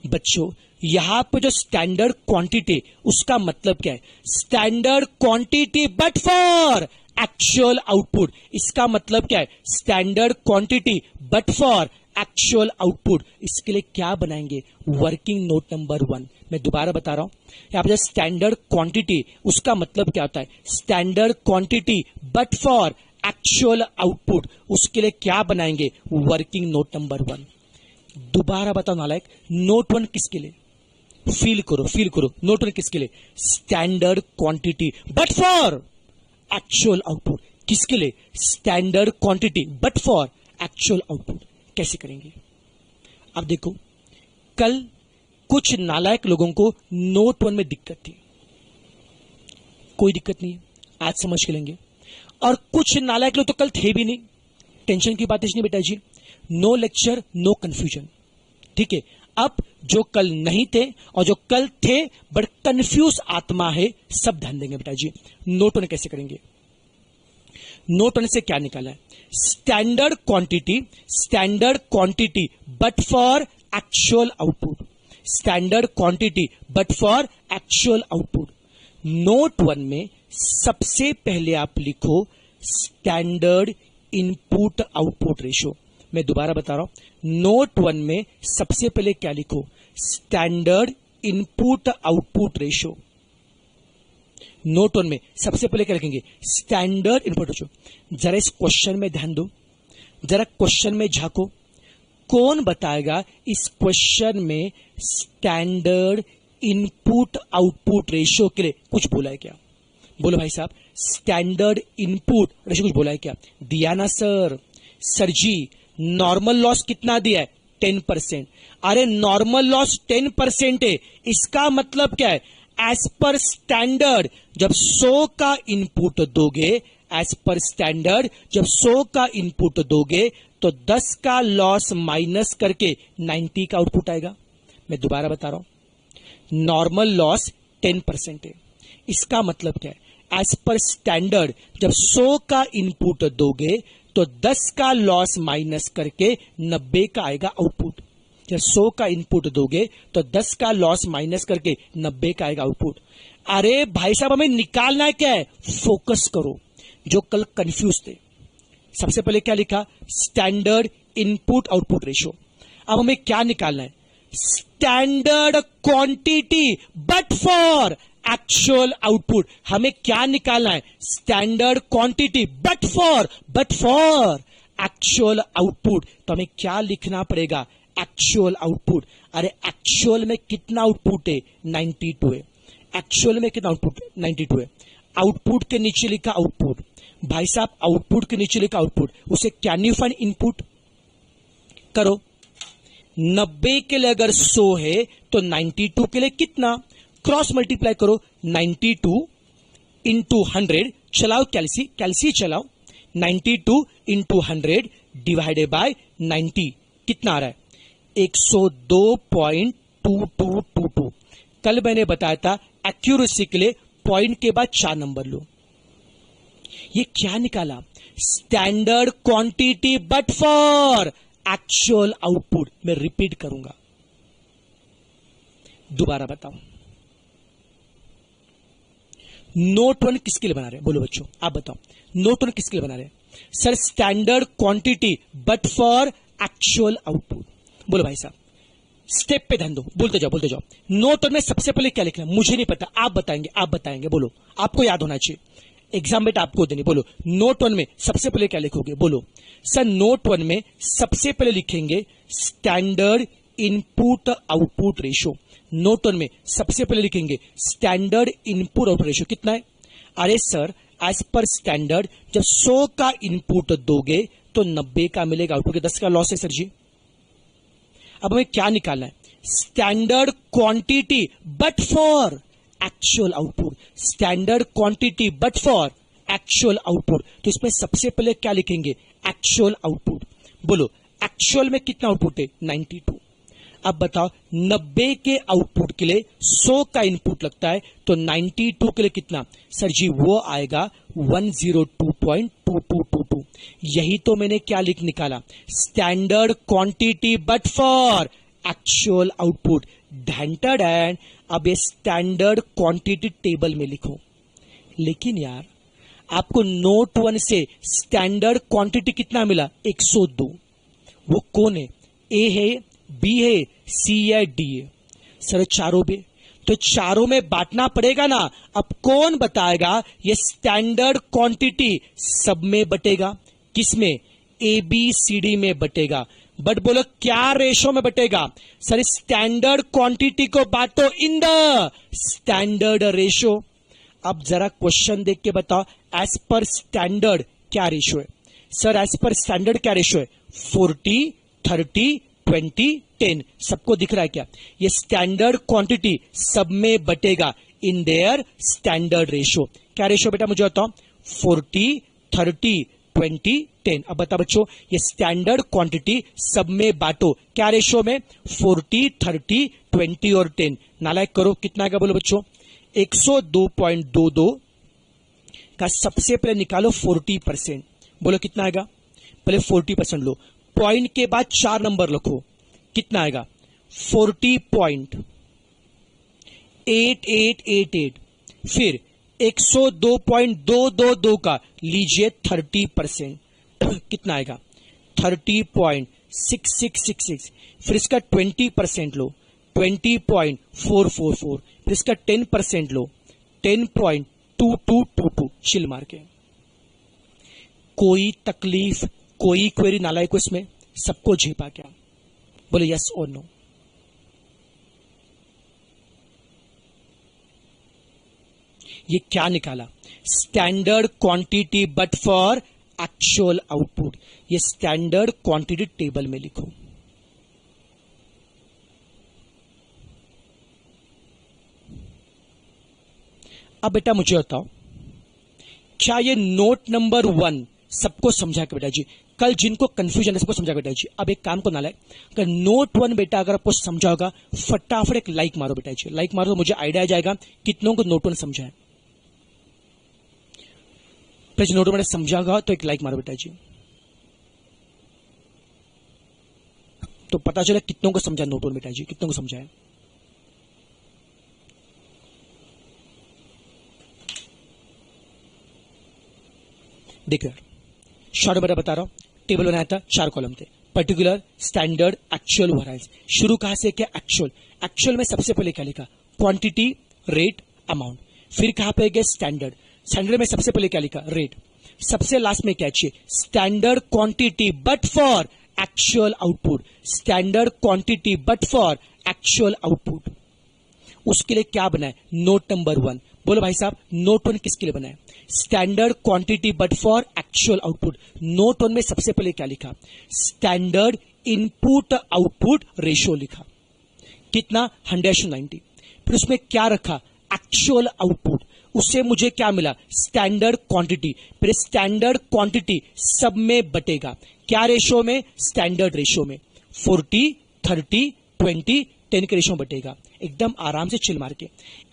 बच्चों यहां पे जो स्टैंडर्ड क्वांटिटी उसका मतलब क्या है? Standard quantity but for actual output. इसका मतलब क्या है? Standard quantity but for actual output. इसके लिए क्या बनाएंगे? Working note number 1। मैं दोबारा बता रहा हूं, यहां पर स्टैंडर्ड क्वांटिटी उसका मतलब क्या होता है? Standard quantity but for actual output. उसके लिए क्या बनाएंगे? Working note number 1। दोबारा बताओ नालायक, नोट 1 किसके लिए? फील करो, फील करो। नोट 1 किसके लिए? Standard quantity but for actual output. किसके लिए? Standard quantity but for actual output. कैसे करेंगे? अब देखो, कल कुछ नालायक लोगों को नोट 1 में दिक्कत थी। कोई दिक्कत नहीं है, आज समझ के लेंगे। और कुछ नालायक लोग तो कल थे भी नहीं। टेंशन की बात नहीं बेटा जी। नो लेक्चर नो कंफ्यूजन, ठीक है। अब जो कल नहीं थे और जो कल थे बट कंफ्यूज आत्मा है, सब ध्यान देंगे बेटा जी। नोट 1 कैसे करेंगे? नोट 1 से क्या निकाला है? Standard quantity but for actual output. Standard quantity but for actual output. Note 1 में सबसे पहले आप लिखो स्टैंडर्ड इनपुट आउटपुट रेशियो। मैं दोबारा बता रहा हूं, नोट 1 में सबसे पहले क्या लिखो? Standard input output ratio. Note 1 में सबसे पहले क्या लिखेंगे? Standard input ratio. जरा इस क्वेश्चन में ध्यान दो, जरा क्वेश्चन में झांको। कौन बताएगा इस क्वेश्चन में स्टैंडर्ड इनपुट आउटपुट रेशियो के लिए कुछ बोला है क्या? बोलो भाई साहब, स्टैंडर्ड इनपुट रेशियो कुछ बोला है क्या? दिया ना सर। सर जी नॉर्मल लॉस कितना दिया है? 10%। अरे नॉर्मल लॉस 10% है, इसका मतलब क्या है? एज पर स्टैंडर्ड जब 100 का इनपुट दोगे, एज पर स्टैंडर्ड जब 100 का इनपुट दोगे तो 10 का लॉस माइनस करके 90 का आउटपुट आएगा। मैं दोबारा बता रहा हूं, नॉर्मल लॉस 10% है, इसका मतलब क्या है? एज पर स्टैंडर्ड जब 100 का इनपुट दोगे तो 10 का लॉस माइनस करके 90 का आएगा आउटपुट। जब 100 का इनपुट दोगे तो 10 का लॉस माइनस करके 90 का आएगा आउटपुट। अरे भाई साहब हमें निकालना है क्या है? फोकस करो। जो कल कंफ्यूज थे, सबसे पहले क्या लिखा? Standard input output ratio. अब हमें क्या निकालना है? Standard quantity but for actual output. हमें क्या निकालना है? Standard quantity but for actual output. तो हमें क्या लिखना पड़ेगा? Actual output. अरे एक्चुअल में कितना आउटपुट है? 92 है। एक्चुअल में कितना आउटपुट? 92 है। आउटपुट के नीचे लिखा आउटपुट। भाई साहब आउटपुट के नीचे लिखा आउटपुट, उसे कैन यू फाइंड इनपुट? करो। 90 के लिए अगर 100 है तो 92 के लिए कितना? क्रॉस मल्टीप्लाई करो। 92 इंटू 100, चलाओ कैलसी चलाओ। 92 इंटू 100 डिवाइडेड बाय 90 कितना आ रहा है? 102.2222। कल मैंने बताया था एक्यूरेसी के लिए पॉइंट के बाद 4 नंबर लो। ये क्या निकाला? Standard quantity but for actual output. मैं रिपीट करूंगा, दोबारा बताओ। नोट 1 किसके लिए बना रहे हैं? बोलो बच्चों आप बताओ, नोट 1 किसके लिए बना रहे हैं? Sir standard quantity but for actual output. बोलो भाई साहब, स्टेप पे ध्यान दो, बोलते जाओ। नोट 1 में सबसे पहले क्या लिखना? मुझे नहीं पता, आप बताएंगे। बोलो, आपको याद होना चाहिए, एग्जाम बेटा आपको देनी। बोलो नोट 1 में सबसे पहले क्या लिखोगे? बोलो सर नोट 1 में सबसे पहले लिखेंगे standard input output ratio. Note 1 में सबसे पहले लिखेंगे स्टैंडर्ड इनपुट आउटपुट रेशियो। कितना है? अरे सर एज पर स्टैंडर्ड जब 100 का इनपुट दोगे तो 90 का मिलेगा आउटपुट के 10 का लॉस है सर जी। अब हमें क्या निकालना है? Standard quantity but for actual output, standard quantity but for actual output. तो इसमें सबसे पहले क्या लिखेंगे? Actual output. बोलो एक्चुअल में कितना आउटपुट है? 92। अब बताओ 90 के आउटपुट के लिए 100 का इनपुट लगता है, तो 92 के लिए कितना? सर जी वो आएगा 102.2222। यही तो मैंने क्या लिख निकाला? Standard quantity but for actual output. ढंटा डैन। अब ये स्टैंडर्ड क्वांटिटी टेबल में लिखो। लेकिन यार आपको नोट 1 से स्टैंडर्ड क्वांटिटी कितना मिला? 102। वो कौन है? ए है, बी है, सी है, डी है? सर चारों भी, तो चारों में बांटना पड़ेगा ना। अब कौन बताएगा? ये स्टैंडर्ड क्वांटिटी सब में बटेगा। किसमें? ए बी सी डी में बटेगा। बट बोलो क्या रेशो में बटेगा? सर स्टैंडर्ड क्वांटिटी को बांटो इन द स्टैंडर्ड रेशो। अब जरा क्वेश्चन देख के बताओ, एज पर स्टैंडर्ड क्या रेशो है? सर एज पर स्टैंडर्ड क्या रेशो है? 40, 30, 20, 10। सबको दिख रहा है क्या? ये स्टैंडर्ड क्वांटिटी सब में बटेगा इन देयर स्टैंडर्ड रेशो। क्या रेशो बेटा मुझे बताओ? 40, 30, 20, 10। अब बता बच्चों, ये स्टैंडर्ड क्वांटिटी सब में बांटो क्या रेशो में? 40, 30, 20 और 10। नालायक करो, कितना आएगा बोलो बच्चों? 102.22 का सबसे पहले निकालो 40%। बोलो कितना आएगा? पहले 40% लो, पॉइंट के बाद 4 नंबर लिखो। कितना आएगा? 40.8888। फिर 102.222 का लीजिए 30%। कितना आएगा? 30.6666। फिर इसका 20% लो, 20.444। फिर इसका 10% लो, 10.2222। चिल मार के। कोई तकलीफ, कोई क्वेरी नालायक को इसमें? सबको झेपा क्या? बोले यस और नो। ये क्या निकाला? Standard quantity but for actual output. ये स्टैंडर्ड क्वांटिटी टेबल में लिखो। अब बेटा मुझे बताओ, क्या ये नोट नंबर 1 सबको समझा के बेटा जी? कल जिनको कंफ्यूजन है सबको समझा बेटा जी। अब एक काम को ना लाए, अगर नोट 1 बेटा अगर आपको समझा होगा, फटाफट एक लाइक मारो बेटा जी। लाइक मारो तो मुझे आइडिया आ जाएगा कितनों को नोट 1 समझा है। नोट 1 समझा होगा तो एक लाइक मारो बेटा जी, तो पता चला कितनों को समझा नोट 1 बेटा जी, कितनों को समझा है। देख यार, शॉर्ट बेटा बता रहा हूं। टेबल बनाया था, 4 कॉलम थे, पर्टिकुलर, स्टैंडर्ड, एक्चुअल, वैरायंस। शुरू कहां से किया? एक्चुअल। एक्चुअल में सबसे पहले क्या लिखा? Quantity, rate, amount. फिर कहां पे गए? स्टैंडर्ड। स्टैंडर्ड में सबसे पहले क्या लिखा? रेट। सबसे लास्ट में क्या चाहिए? Standard quantity but for actual output. Standard quantity but for actual output. उसके लिए क्या बनाए? Note number 1। बोलो भाई साहब, नोट 1 किसके लिए बनाए? Standard quantity but for actual output. Note 1 में सबसे पहले क्या लिखा? स्टैंडर्ड इनपुट आउटपुट रेशियो लिखा। कितना? 100/90। फिर उसमें क्या रखा? Actual output. उससे मुझे क्या मिला? Standard quantity. फिर स्टैंडर्ड क्वांटिटी सब में बटेगा क्या रेशियो में? स्टैंडर्ड रेशियो में। 40, 30, 20, 10 के रेशियो में बटेगा। एकदम आराम से चिल मार के।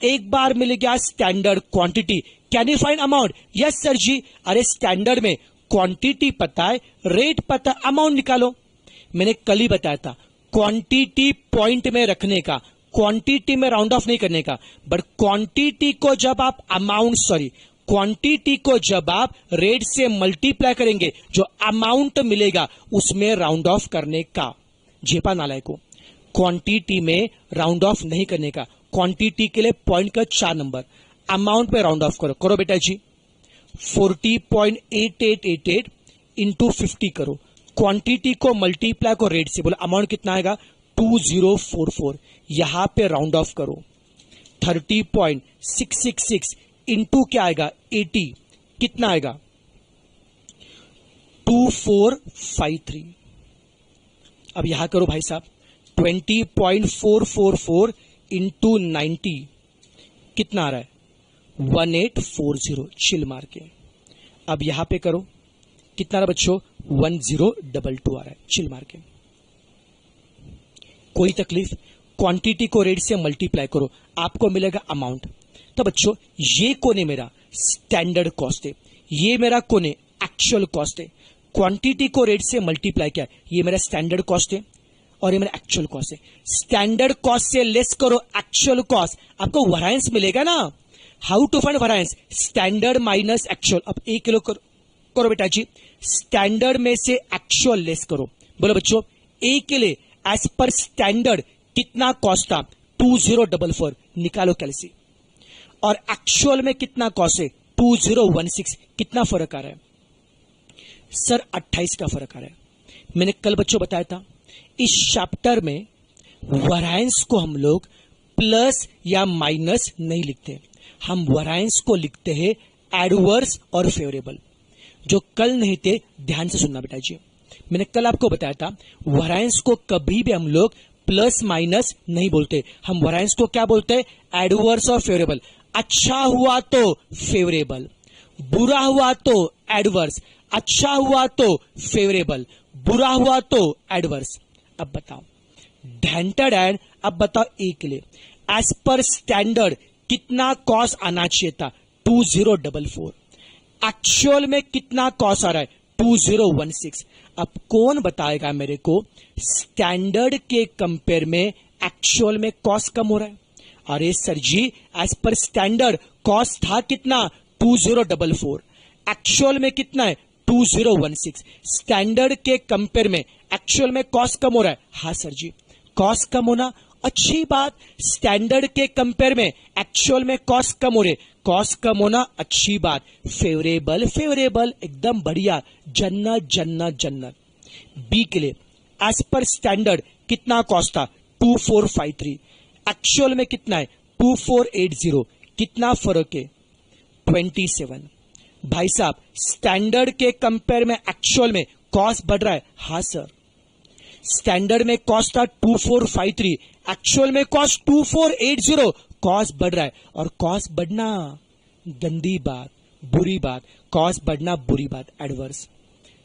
एक बार मिल गया standard quantity. Can you find amount? Yes sir जी। अरे स्टैंडर्ड में क्वांटिटी पता है, रेट पता है, अमाउंट निकालो। मैंने कल ही बताया था, क्वांटिटी पॉइंट में रखने का, क्वांटिटी में राउंड ऑफ नहीं करने का। बट क्वांटिटी को जब आप क्वांटिटी को जब आप रेट से मल्टीप्लाई करेंगे, जो अमाउंट मिलेगा उसमें राउंड ऑफ करने का। झेपा नालायक को, क्वांटिटी में राउंड ऑफ नहीं करने का। क्वांटिटी के लिए पॉइंट का 4 नंबर, अमाउंट पे राउंड ऑफ करो। करो बेटा जी। 40.8888 इंटू 50 करो। क्वांटिटी को मल्टीप्लाई को रेट से। बोलो अमाउंट कितना आएगा? 2044। यहां पे राउंड ऑफ करो। 30.666 इंटू क्या आएगा? 80। कितना आएगा? 2453। अब यहां करो भाई साहब 20.444 इंटू 90 कितना आ रहा है 1840 चिल मार के। अब यहां पे करो कितना आ रहा है बच्चों 1022 आ रहा है चिल मार के। कोई तकलीफ, क्वांटिटी को रेट से मल्टीप्लाई करो आपको मिलेगा अमाउंट। तो बच्चों ये कोने मेरा स्टैंडर्ड कॉस्ट है, ये मेरा कोने एक्चुअल कॉस्ट है। क्वांटिटी को रेट से मल्टीप्लाई किया, ये मेरा स्टैंडर्ड कॉस्ट है और ये मेरा एक्चुअल कॉस्ट है। स्टैंडर्ड कॉस्ट से लेस करो एक्चुअल कॉस्ट, आपको वैरिएंस मिलेगा ना। How to find variance, standard minus actual. अब 1 किलो करो बेटा जी, स्टैंडर्ड में से एक्चुअल लेस करो। बोलो बच्चों 1 किलो एज पर स्टैंडर्ड कितना कॉस्ट था 2044, निकालो कैलसी। और एक्चुअल में कितना कॉस्ट है 2016, कितना फर्क आ रहा है सर 28 का फर्क आ रहा है। मैंने कल बच्चों बताया था इस चैप्टर में वैरिएंस को हम लोग प्लस या माइनस नहीं लिखते, हम वैरिएंस को लिखते हैं एडवर्स और फेवरेबल। जो कल नहीं थे ध्यान से सुनना बेटा जी, मैंने कल आपको बताया था वैरिएंस को कभी भी हम लोग प्लस माइनस नहीं बोलते, हम वैरिएंस को क्या बोलते हैं एडवर्स और फेवरेबल। अच्छा हुआ तो फेवरेबल, बुरा हुआ तो एडवर्स, अच्छा हुआ तो फेवरेबल, बुरा हुआ तो एडवर्स। अब बताओ ढेंटेड एंड, अब बताओ एक ले एज पर स्टैंडर्ड कितना कॉस्ट आना चाहिए था 2044, एक्चुअल में कितना कॉस्ट आ रहा है 2016। अब कौन बताएगा मेरे को स्टैंडर्ड के कंपेयर में एक्चुअल में कॉस्ट कम हो रहा है। अरे सर जी एज पर स्टैंडर्ड कॉस्ट था कितना 2044, एक्चुअल में कितना है 2016। स्टैंडर्ड के कंपेयर में एक्चुअल में कॉस्ट कम हो रहा है। हाँ सर जी कॉस्ट कम होना अच्छी बात, स्टैंडर्ड के कंपेयर में एक्चुअल में कॉस्ट कम हो रहे, कॉस्ट कम होना अच्छी बात, फेवरेबल फेवरेबल एकदम बढ़िया, जन्नत जन्नत जन्नत। बी के लिए एज पर स्टैंडर्ड कितना कॉस्ट था 2453, एक्चुअल में कितना है 2480, कितना फर्क है 27। भाई साहब स्टैंडर्ड के कंपेयर में एक्चुअल में कॉस्ट बढ़ रहा है। हाँ सर स्टैंडर्ड में कॉस्ट था 2453, एक्चुअल में कॉस्ट 2480, कॉस्ट बढ़ रहा है। और कॉस्ट बढ़ना गंदी बात, बुरी बात, कॉस्ट बढ़ना बुरी बात, एडवर्स।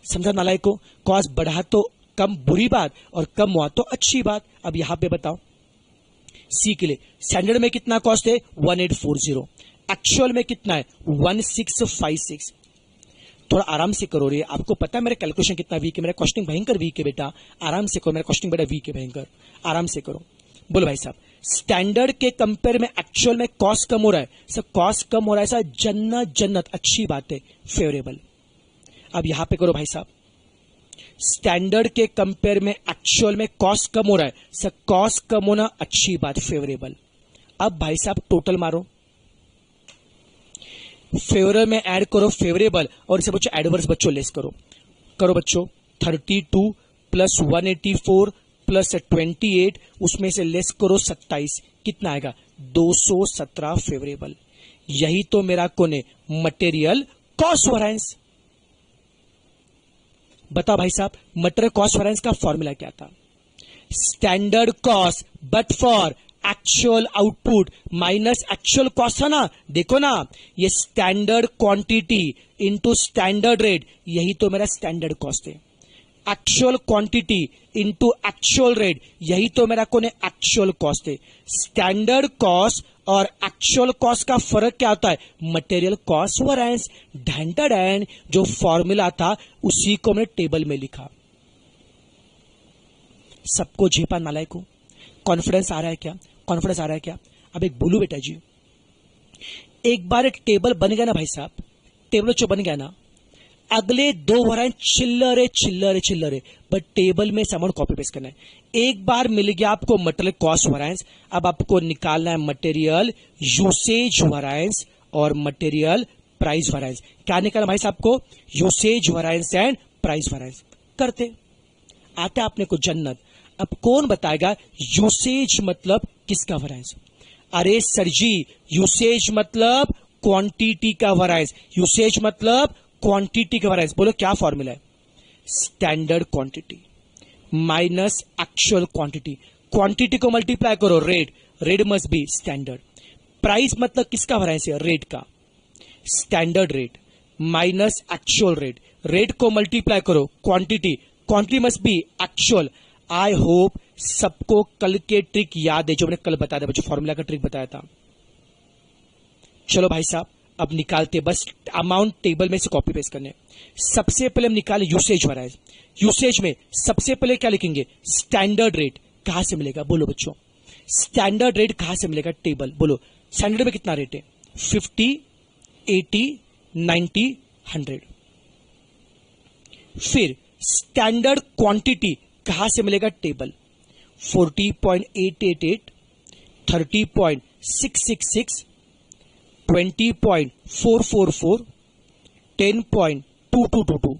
समझा नालायक को, कॉस्ट बढ़ा तो कम बुरी बात और कम हुआ तो अच्छी बात। अब यहां पे बताओ सी के लिए स्टैंडर्ड में कितना कॉस्ट है 1840, एक्चुअल में कितना है 1656। थोड़ा आराम से करो रे, आपको पता है मेरा कैलकुलेशन कितना वीक है, मेरा क्वेश्चनिंग भयंकर वीक है बेटा, आराम से करो, मेरा क्वेश्चनिंग बेटा वीक है भयंकर, आराम से करो। बोलो भाई साहब स्टैंडर्ड के कंपेयर में एक्चुअल में कॉस्ट कम हो रहा है सर, कॉस्ट कम हो रहा है सर, जन्नत जन्नत अच्छी बात है, फेवरेबल। अब यहां पे करो भाई साहब स्टैंडर्ड के कंपेयर में एक्चुअल में कॉस्ट कम हो रहा है सर, कॉस्ट कम होना अच्छी बात, फेवरेबल। अब भाई साहब टोटल मारो, फेवरेबल में ऐड करो फेवरेबल और इसे बच्चों एडवर्स बच्चों लेस करो। करो बच्चों 32 प्लस 184 प्लस 28, उसमें से लेस करो 27, कितना आएगा 217 फेवरेबल। यही तो मेरा कोने मटेरियल कॉस्ट वैरिएंस। बताओ भाई साहब मटेरियल कॉस्ट वैरिएंस का फॉर्मूला क्या था, standard cost but for actual output minus actual cost था ना। देखो ना ये standard quantity into standard rate, यही तो मेरा स्टैंडर्ड कॉस्ट है। Actual quantity into actual rate, यही तो मेरा कौन है एक्चुअल कॉस्ट है। स्टैंडर्ड कॉस्ट और एक्चुअल कॉस्ट का फर्क क्या होता है, मटेरियल कॉस्ट वैरिएंस। ढंटा डैन जो फॉर्मूला था उसी को हमने टेबल में लिखा। सबको झेपा नालायक को, कॉन्फिडेंस आ रहा है क्या, कॉन्फिडेंस आ रहा है क्या। अब एक बोलू बेटा जी, एक बार एक टेबल बन गया ना भाई साहब, टेबल जो बन गया ना, अगले 2 वैरिएंट चिल्लर चिल्लर चिल्लर, बट टेबल में सामान कॉपी पेस्ट करना है। एक बार मिल गया आपको मटेरियल कॉस्ट वैरिएंस, अब आपको निकालना है मटेरियल यूसेज वैरिएंस और मटेरियल प्राइस वैरिएंस। क्या निकालना भाई साहब को, usage variance and price variance. करते आते आपने को जन्नत। अब कौन बताएगा यूसेज मतलब किसका वैरिएंस। अरे सर जी यूसेज मतलब क्वांटिटी का वैरिएंस, यूसेज मतलब क्वांटिटी का वैरिएंस। बोलो क्या फॉर्मूला है, standard quantity minus actual quantity, quantity को मल्टीप्लाई करो rate, rate must be standard, price मतलब किसका वैरायंस है, रेट का, standard rate minus actual rate, rate को मल्टीप्लाई करो quantity, quantity must be actual. I hope सबको कल के ट्रिक याद है जो मैंने कल बताया था बच्चों, फॉर्मूला का ट्रिक बताया था। चलो भाई साहब अब निकालते, बस अमाउंट टेबल में से कॉपी पेस्ट करने। सबसे पहले हम निकाले यूसेज वैरायंस, यूसेज में सबसे पहले क्या लिखेंगे, स्टैंडर्ड रेट। कहां से मिलेगा बोलो बच्चों, स्टैंडर्ड रेट कहां से मिलेगा, टेबल बोलो। स्टैंडर्ड में कितना रेट है, 50, 80, 90, 100। फिर स्टैंडर्ड क्वांटिटी कहां से मिलेगा, टेबल 40.888, 30.666, 20.444, 10.2222।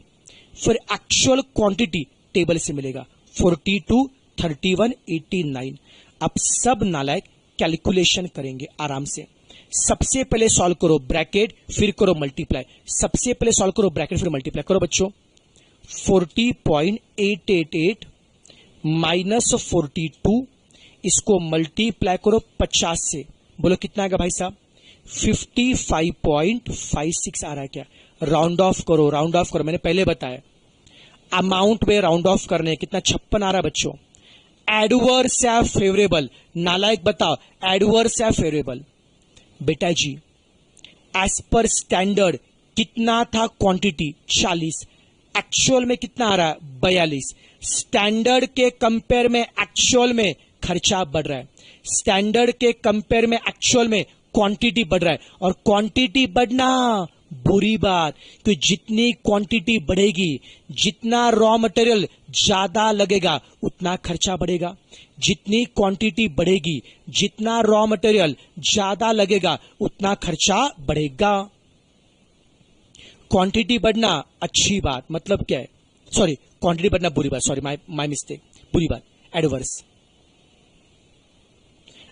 फिर एक्चुअल क्वांटिटी टेबल से मिलेगा 42, 31, 89। अब सब नालायक कैलकुलेशन करेंगे आराम से। सबसे पहले सॉल्व करो ब्रैकेट, फिर करो मल्टीप्लाई। सबसे पहले सॉल्व करो ब्रैकेट, फिर मल्टीप्लाई करो बच्चों। 40.888 माइनस 42, इसको मल्टीप्लाई करो 50 से, बोलो कितना आएगा भाई साहब, 55.56 आ रहा है क्या। राउंड ऑफ करो, राउंड ऑफ करो, मैंने पहले बताया अमाउंट में राउंड ऑफ करने, कितना 56 आ रहा है बच्चों। एडवर्स या फेवरेबल, नालायक बताओ एडवर्स या फेवरेबल। बेटा जी एज पर स्टैंडर्ड कितना था क्वांटिटी, 40, एक्चुअल में कितना आ रहा है, 42। स्टैंडर्ड के कंपेयर में एक्चुअल में खर्चा बढ़ रहा है, स्टैंडर्ड के कंपेयर में एक्चुअल में क्वांटिटी बढ़ रहा है। और क्वांटिटी बढ़ना बुरी बात, तो जितनी क्वांटिटी बढ़ेगी, जितना रॉ मटेरियल ज्यादा लगेगा उतना खर्चा बढ़ेगा। जितनी क्वांटिटी बढ़ेगी, जितना रॉ मटेरियल ज्यादा लगेगा उतना खर्चा बढ़ेगा। क्वांटिटी बढ़ना अच्छी बात, मतलब क्या है, सॉरी क्वांटिटी बढ़ना बुरी बात, सॉरी माय मिस्टेक, बुरी बात, एडवर्स।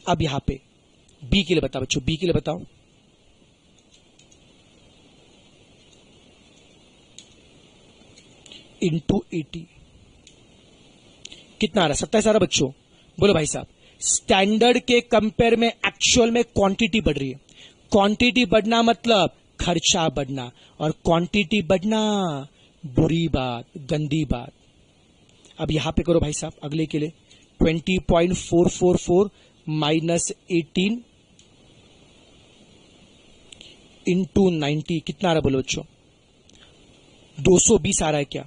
अब यहां पे बी के लिए बताओ बच्चों, बी के लिए बताओ। इंटू 80 कितना आ रहा है, 27 आ रहा बच्चों। बोलो भाई साहब स्टैंडर्ड के कंपेयर में एक्चुअल में क्वांटिटी बढ़ रही है, क्वांटिटी बढ़ना मतलब खर्चा बढ़ना, और क्वांटिटी बढ़ना बुरी बात, गंदी बात। अब यहां पे करो भाई साहब अगले के लिए, 20.444 माइनस 18 इंटू 90 कितना आ रहा है बोलो बच्चों, 220 आ रहा है क्या।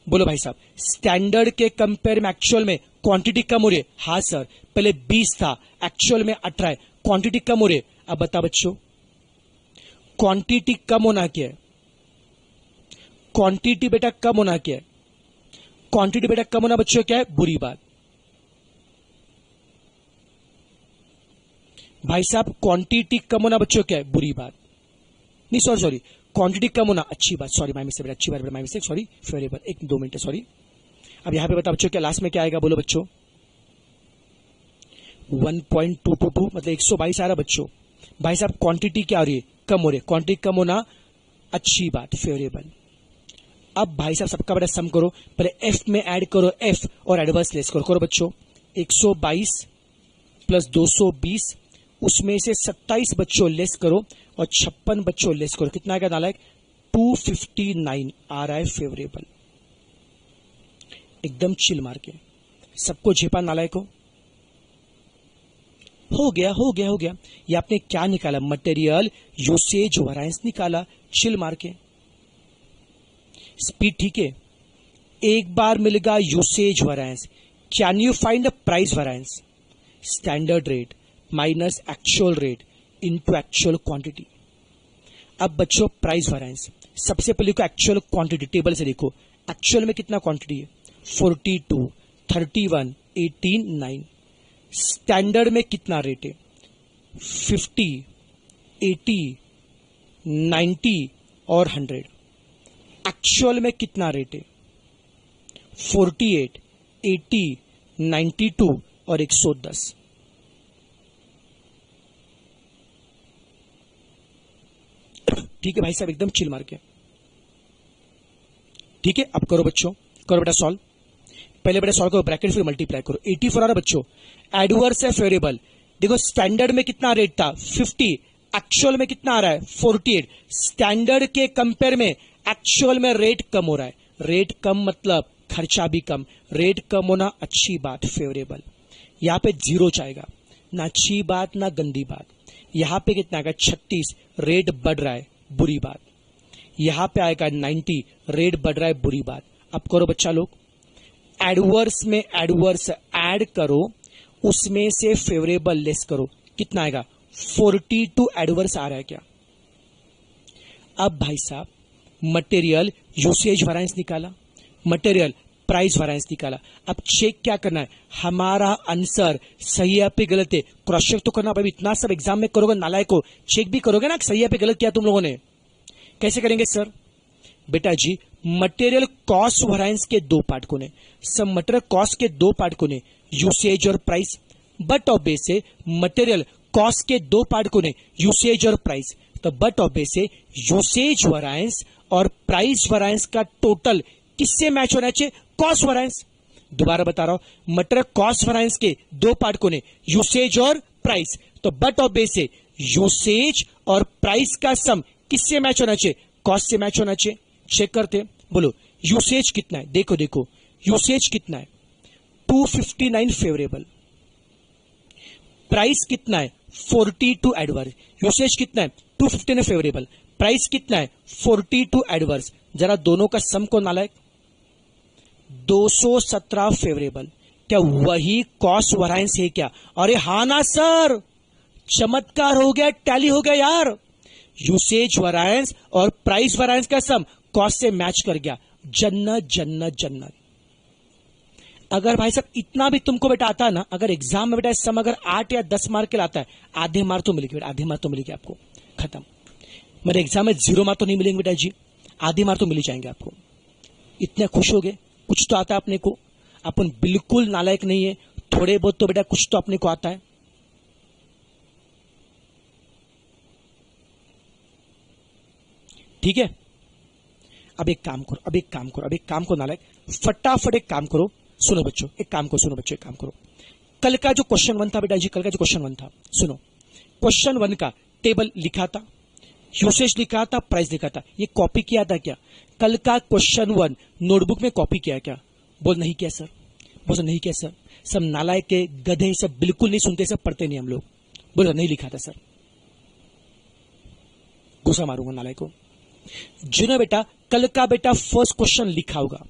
बोलो भाई साहब स्टैंडर्ड के कंपेयर में एक्चुअल में क्वांटिटी कम हो रही है, हाँ सर, पहले 20 था एक्चुअल में 18 है, क्वांटिटी कम हो रही है। अब बता बच्चों क्वांटिटी कम होना क्या है, क्वांटिटी बेटा कम होना क्या है, क्वांटिटी बेटा कम होना बच्चों क्या है, बुरी बात। भाई साहब क्वांटिटी कम होना बच्चों क्या है, बुरी बात, नहीं सॉरी क्वांटिटी कम होना अच्छी बात, सॉरी माय मिस्टेक, अच्छी बात my mistake, sorry favourable, 1-2 minute sorry. अब यहां पे बता बच्चों क्या लास्ट में क्या आएगा, बोलो बच्चों 1.222 मतलब 122 आ रहा बच्चों। भाई साहब क्वांटिटी क्या हो रही है, कम हो रही है, क्वांटिटी कम होना अच्छी बात, फेवरेबल। अब भाई साहब सबका बड़ा सम करो, पहले एफ में ऐड करो, एफ और एडवर्स लेस करो बच्चों। 122 प्लस 220, उसमें से 27 बच्चों लेस करो और 56 बच्चों लेस करो, कितना आएगा नालायक, 259 आ रहा है फेवरेबल। एकदम चिल मार के सबको झेपा नालायक हो गया हो गया हो गया। ये आपने क्या निकाला, मटेरियल यूसेज वैरायंस निकाला, चिल मार के, स्पीड ठीक है। एक बार मिलेगा usage variance, can you find the price variance, standard rate minus actual rate into actual quantity. अब बच्चों प्राइस वैरायंस, सबसे पहले को एक्चुअल क्वांटिटी टेबल से देखो, एक्चुअल में कितना क्वांटिटी है, 42, 31, 18, 9। स्टैंडर्ड में कितना रेट है, 50, 80, 90 और 100। एक्चुअल में कितना रेट है, 48, 80, 92 और 110। ठीक है भाई साहब एकदम चिल मार के, ठीक है। अब करो बच्चों करो बेटा सॉल्व, पहले बेटा सॉल्व करो, ब्रैकेट फिर मल्टीप्लाई करो। 84 आ रहा बच्चों, एडवर्स है फेवरेबल। देखो स्टैंडर्ड में कितना रेट था 50, एक्चुअल में कितना आ रहा है 48। स्टैंडर्ड के कंपेयर में एक्चुअल में रेट कम हो रहा है। रेट कम मतलब खर्चा भी कम, रेट कम होना अच्छी बात, फेवरेबल। यहां पे जीरो जाएगा, ना अच्छी बात ना गंदी बात। यहां पे कितना आएगा 36, रेट बढ़ रहा है, बुरी बात। यहां पे आएगा 90, रेट बढ़ रहा है, बुरी बात। अब करो बच्चा लोग, एडवर्स में एडवर्स ऐड करो, उसमें से फेवरेबल लेस करो, कितना आएगा 42 एडवर्स आ रहा है क्या। अब भाई साहब मटेरियल यूसेज वैरिएंस निकाला, मटेरियल प्राइस वैरिएंस निकाला। अब चेक क्या करना है, हमारा आंसर सही है पे गलत है, क्रॉस चेक तो करना भाई। इतना सब एग्जाम में करोगे नालायक को, चेक भी करोगे ना सही है पे गलत किया तुम लोगों ने। कैसे करेंगे सर, बेटा जी मटेरियल कॉस्ट वैरिएंस के दो पार्ट को ने, सब मटेरियल कॉस्ट के दो पार्ट को ने, यूसेज और प्राइस। बट ऑफ बेस से मटेरियल कॉस्ट के दो पार्ट को ने, यूसेज और प्राइस। तो बट ऑफ बेस से यूसेज वैरिएंस और प्राइस वैरिएंस का टोटल किससे मैच होना चाहिए, कॉस्ट वैरिएंस। दोबारा बता रहा हूं, मटेरियल कॉस्ट वैरिएंस के दो पार्ट को ने, यूसेज और प्राइस। तो बट ऑफ बेस से यूसेज और प्राइस का सम किससे मैच होना चाहिए, कॉस्ट से मैच होना चाहिए। चेक करते हैं, बोलो यूसेज कितना है, देखो देखो यूसेज कितना है 259 फेवरेबल, प्राइस कितना है 42 एडवर्स। यूसेज कितना है 259 फेवरेबल, प्राइस कितना है 42 एडवर्स। जरा दोनों का सम को नालायक 217 फेवरेबल। क्या वही कॉस्ट वैरिएंस है क्या? अरे हाँ ना सर, चमत्कार हो गया, टैली हो गया यार। यूसेज वैरिएंस और प्राइस वैरिएंस का सम कॉस्ट से मैच कर गया। जन्नत जन्नत जन्नत। अगर भाई साहब इतना भी तुमको बेटा आता है ना, अगर एग्जाम में बेटा सम अगर 8 या 10 मार्क के लाता है, आधे मार्क तो मिलेगी बेटा, आधे मार्क तो मिलेगी आपको, खत्म। मेरे एग्जाम में 0 मार्क तो नहीं मिलेंगे बेटा जी, आधे मार्क तो मिल जाएंगे आपको। इतने खुश हो गए, कुछ तो आता है अपने को। अपन बिल्कुल नालायक नहीं है, थोड़े बहुत तो बेटा कुछ तो अपने को आता है। ठीक है, अब एक काम करो, अब एक काम करो, अब एक काम करो नालायक, फटाफट एक काम करो। सुनो बच्चों, एक काम करो, सुनो बच्चों, एक काम करो। कल का जो क्वेश्चन 1 था बेटा जी, कल का जो क्वेश्चन 1 था, सुनो। क्वेश्चन 1 का टेबल लिखा था, यूसेज लिखा था, प्राइस लिखा था। ये कॉपी किया था क्या? कल का क्वेश्चन 1 नोटबुक में कॉपी किया क्या? बोल नहीं किया सर, बोल नहीं किया सर। सब नालायक के गधे, सब बिल्कुल नहीं सुनते, सब पढ़ते नहीं हम लोग। बोल नहीं लिखा था सर, गुस्सा मारूंगा नालायक को। जिन्होंने बेटा कल का बेटा फर्स्ट क्वेश्चन लिखा होगा,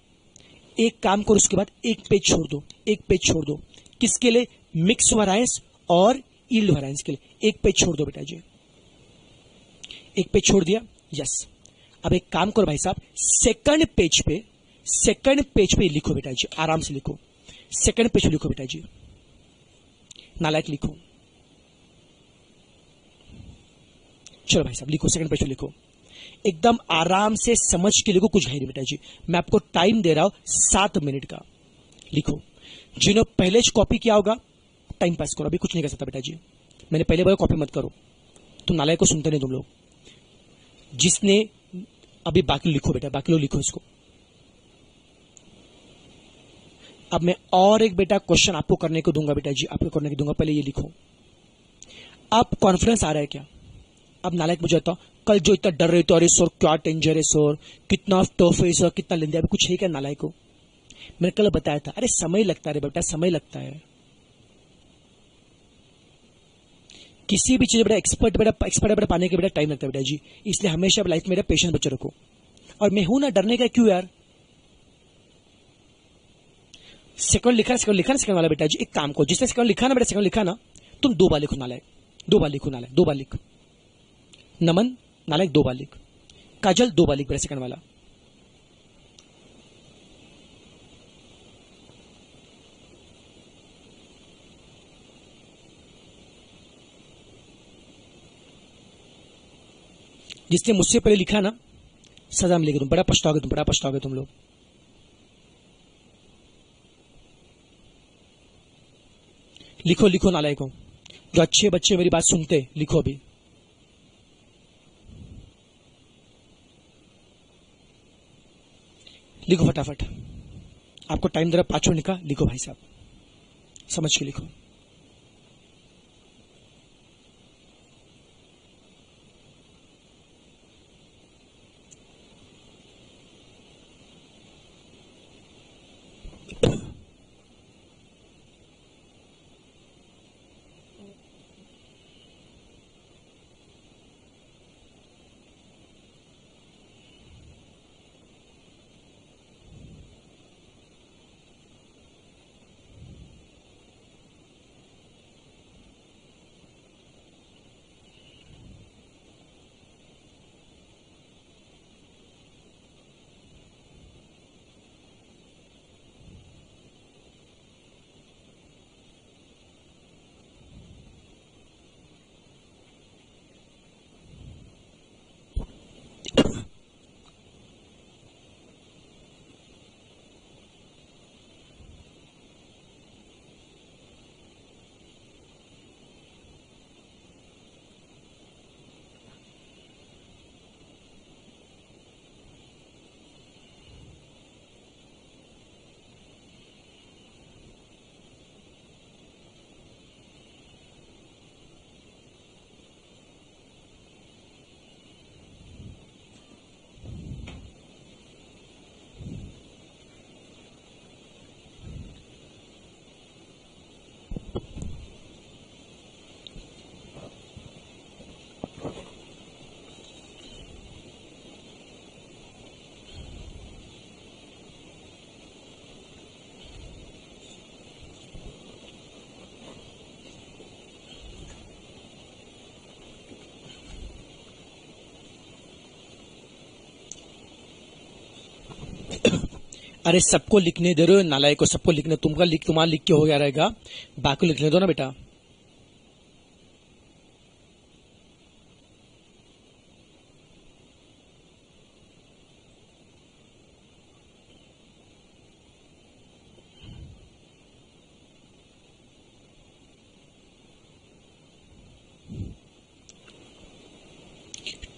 एक काम करो, उसके बाद एक पेज छोड़ दो, एक पेज छोड़ दो। किसके लिए? मिक्स वैरिएंस और यील्ड वैरिएंस के लिए एक पेज छोड़ दो बेटा जी। एक पेज छोड़ दिया, यस। अब एक काम करो भाई साहब, सेकंड पेज पे लिखो बेटा जी, आराम से लिखो। सेकंड पेज पे लिखो बेटा जी, नालायक लिखो। चलो भाई साहब लिखो, सेकंड पेज पे लिखो, एकदम आराम से समझ के लिखो, कुछ है नहीं बेटा जी। मैं आपको टाइम दे रहा हूं 7 मिनट का, लिखो। जिन्होंने पहले कॉपी किया होगा टाइम पास करो, अभी कुछ नहीं कर सकता बेटा जी। मैंने पहले बोला कॉपी मत करो, तुम नालायक को सुनते नहीं तुम लोग। जिसने अभी बाकी लिखो बेटा, बाकी लोग लिखो इसको। अब मैं और एक बेटा क्वेश्चन आपको करने को दूंगा बेटा जी, आपको करने को दूंगा, पहले ये लिखो। अब कॉन्फिडेंस आ रहा है क्या? अब नालायक मुझे बताओ, कल जो इतना डर रहे थे, अरे सर क्या डेंजर है सर, कितना टफ है सर, कितना लेंदे, अभी कुछ है क्या नालायक को? मैंने कल बताया था, अरे समय लगता है बेटा, समय लगता है। किसी भी चीज बेटा एक्सपर्ट बेटा पाने के बेटा टाइम लगता है बेटा जी। इसलिए हमेशा लाइफ में पेशेंस बच्चे रखो। और मैं हूं ना, डरने का क्यों यार। सेकंड लिखा सेकंड वाला बेटा जी, एक काम को, जिसने सेकंड लिखा ना बेटा, सेकंड लिखा ना, तुम 2 बार लिखो नालायक, 2 बार लिखो नालायक, 2 बार लिख। नमन नालायक 2 बार लिख, काजल 2 बार लिख बेटा सेकंड वाला। जिसने मुझसे पहले लिखा ना, सजा मिलेगी, तुम बड़ा पछताओगे, तुम बड़ा पछताओगे तुम लोग। लिखो लिखो नालायकों, जो अच्छे बच्चे मेरी बात सुनते, लिखो अभी। लिखो फटाफट। आपको टाइम दे रहा 5 मिनट का, लिखो भाई साहब, समझ के लिखो। अरे सबको लिखने दे रहे हो नालायक को, सबको लिखने, तुम्हारा लिख के हो गया रहेगा, बाकी लिखने दो ना बेटा।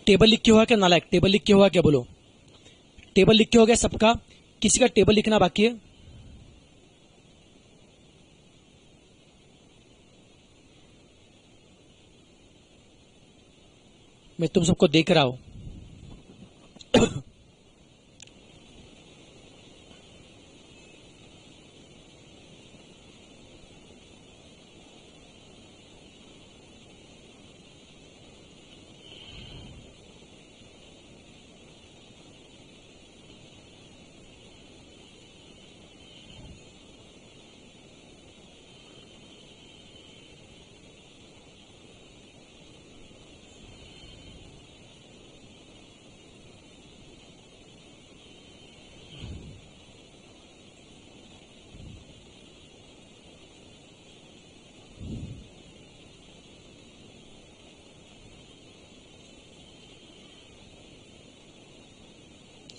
टेबल लिख के हुआ क्या नालायक, टेबल लिख के हुआ क्या, बोलो। टेबल लिख के हो गया सबका, किसी का टेबल लिखना बाकी है? मैं तुम सबको देख रहा हूं।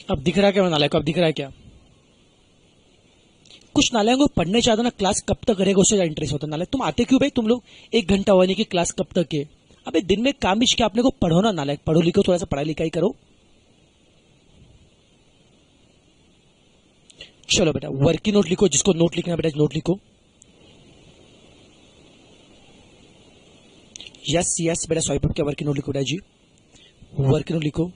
अब दिख रहा है क्या नालायक को, अब दिख रहा है क्या? कुछ नालायकों को पढ़ने चाहते ना, क्लास कब तक रहेगा उससे ज्यादा इंटरेस्ट होता है। नालायक तुम आते क्यों भाई, तुम लोग 1 घंटा होने की क्लास कब तक है? अबे दिन में काम क्या, अपने को पढ़ो ना नालायक, पढ़ो लिखो, थोड़ा सा पढ़ाई लिखाई करो। चलो बेटा वर्किंग नोट लिखो, जिसको नोट लिखना है बेटा नोट लिखो। यस यस बेटा, स्वाइप अप क्या वर्किंग नोट लिखो बेटा जी, वर्किंग नोट लिखो।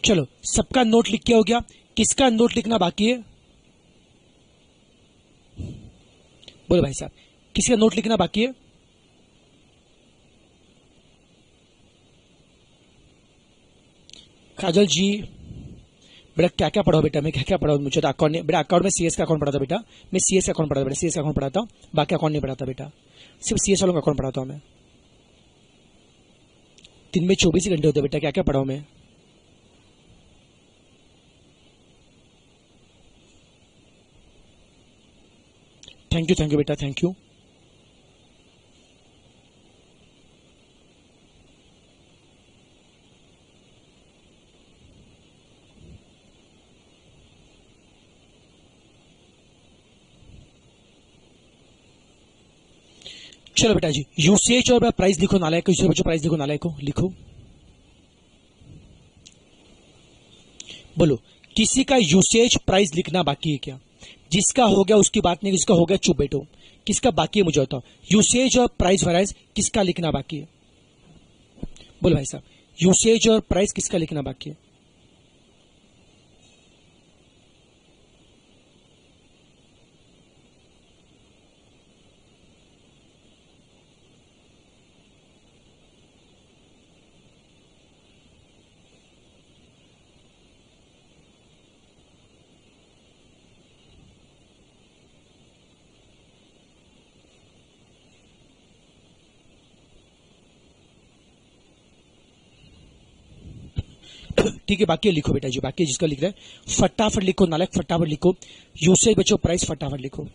चलो सबका नोट लिख के हो गया, किसका नोट लिखना बाकी है? बोलो बोलो भाई साहब, किसी का नोट लिखना बाकी है? काजल जी, बेटा क्या क्या पढ़ाओ बेटा, मैं क्या क्या पढ़ाऊँ? मुझे तो अकाउंट, बेटा अकाउंट में सीएस का अकाउंट पढ़ाता बेटा, मैं सीएस का अकाउंट पढ़ाता बेटा, सीएस का अकाउंट पढ़ाता हूँ, बाकी अकाउंट नहीं पढ़ाता बेटा, सिर्फ सीएस वालों का अकाउंट पढ़ाता हूँ मैं। दिन में 24 घंटे होते बेटा, क्या क्या पढ़ाऊँ मैं? थैंक यू बेटा, थैंक यू। चलो बेटा जी, यूसेज और प्राइस लिखो नालायक को, यूसेज बच्चों प्राइस लिखो नालायक को, लिखो। बोलो, किसी का यूसेज प्राइस लिखना बाकी है क्या? जिसका हो गया उसकी बात नहीं, जिसका हो गया चुप बैठो। किसका बाकी है मुझे बताओ, यूसेज और प्राइस वराइज किसका लिखना बाकी है? बोलो भाई साहब, यूसेज और प्राइस किसका लिखना बाकी है? ठीक है, बाकी लिखो बेटा जी, बाकी जिसका लिख रहा है फटाफट लिखो नालायक, फटाफट लिखो। यूसेज बच्चों प्राइस फटाफट लिखो।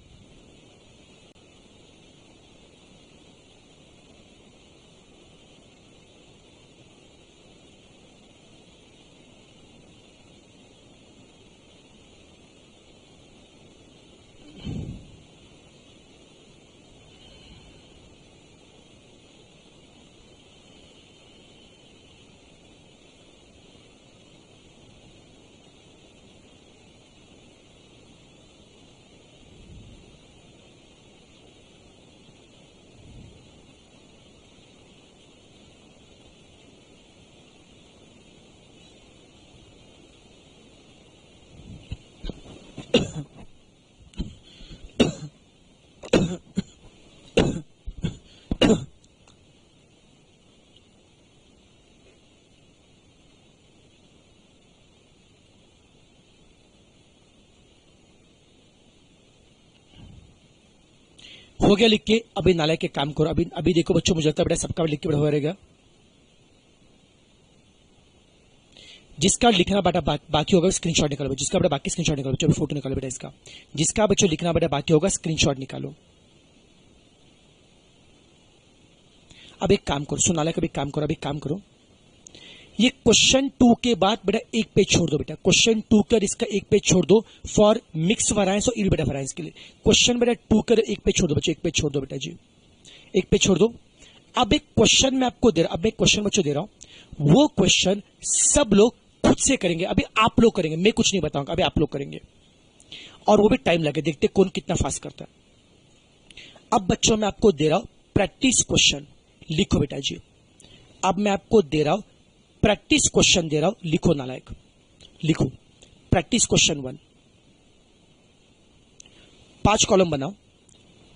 हो गया लिख के? अभी नालायक के काम करो, अभी अभी देखो बच्चों, मुझे लगता है बेटा सबका लिख के बड़ा हो रहेगा। जिसका लिखना बेटा बाकी होगा स्क्रीनशॉट निकालो, जिसका बेटा बाकी स्क्रीनशॉट निकालो, अभी फोटो निकालो बेटा इसका। जिसका बच्चों लिखना बेटा बाकी होगा स्क्रीनशॉट निकालो। अब एक काम करो, सुनाला कभी काम करो, अभी काम करो, ये क्वेश्चन 2 के बाद बेटा एक पेज छोड़ दो बेटा, क्वेश्चन 2 कर इसका एक पेज छोड़ दो फॉर मिक्स वरायंस और इल बेटा वरायंस के लिए। क्वेश्चन बेटा 2 कर एक पेज छोड़ दो बच्चों, एक पेज छोड़ दो बेटा जी, एक पेज छोड़ दो। अब एक क्वेश्चन मैं आपको दे रहा, अब मैं क्वेश्चन बच्चों दे रहा हूं, वो क्वेश्चन सब लोग खुद से करेंगे, अभी आप लोग करेंगे, मैं कुछ नहीं बताऊंगा, अभी आप लोग करेंगे, और वो भी टाइम लगे, देखते कौन कितना फास्ट करता है। अब बच्चों मैं आपको दे रहा हूं प्रैक्टिस क्वेश्चन, लिखो बेटा जी। अब मैं आपको दे रहा हूं प्रैक्टिस क्वेश्चन दे रहा हूं, लिखो नालायक, लिखो प्रैक्टिस क्वेश्चन 1। 5 कॉलम बनाओ,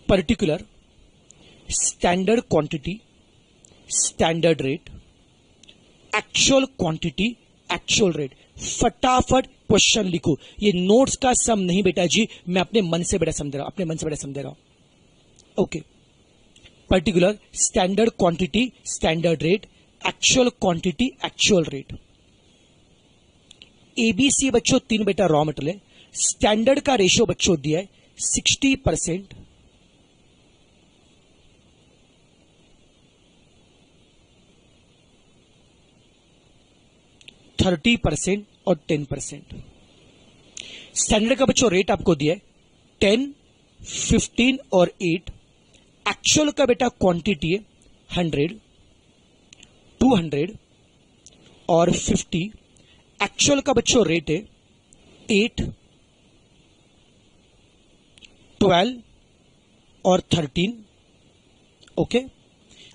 particular, standard quantity, standard rate, actual quantity, actual rate. फटाफट क्वेश्चन लिखो, ये नोट्स का सम नहीं बेटा जी, मैं अपने मन से बेटा समझ रहा हूं, अपने मन से बेटा समझ रहा हूं। Okay, particular, standard quantity, standard rate, actual quantity, actual rate. ABC बच्चों 3 बेटा रॉ मटेरियल है, स्टैंडर्ड का रेशियो बच्चों दिया है 60%, 30% और 10%। स्टैंडर्ड का बच्चों रेट आपको दिया है 10, 15 और 8। एक्चुअल का बेटा क्वांटिटी है 100, 200 और 50। एक्चुअल का बच्चों रेट है 8, 12 और 13। ओके,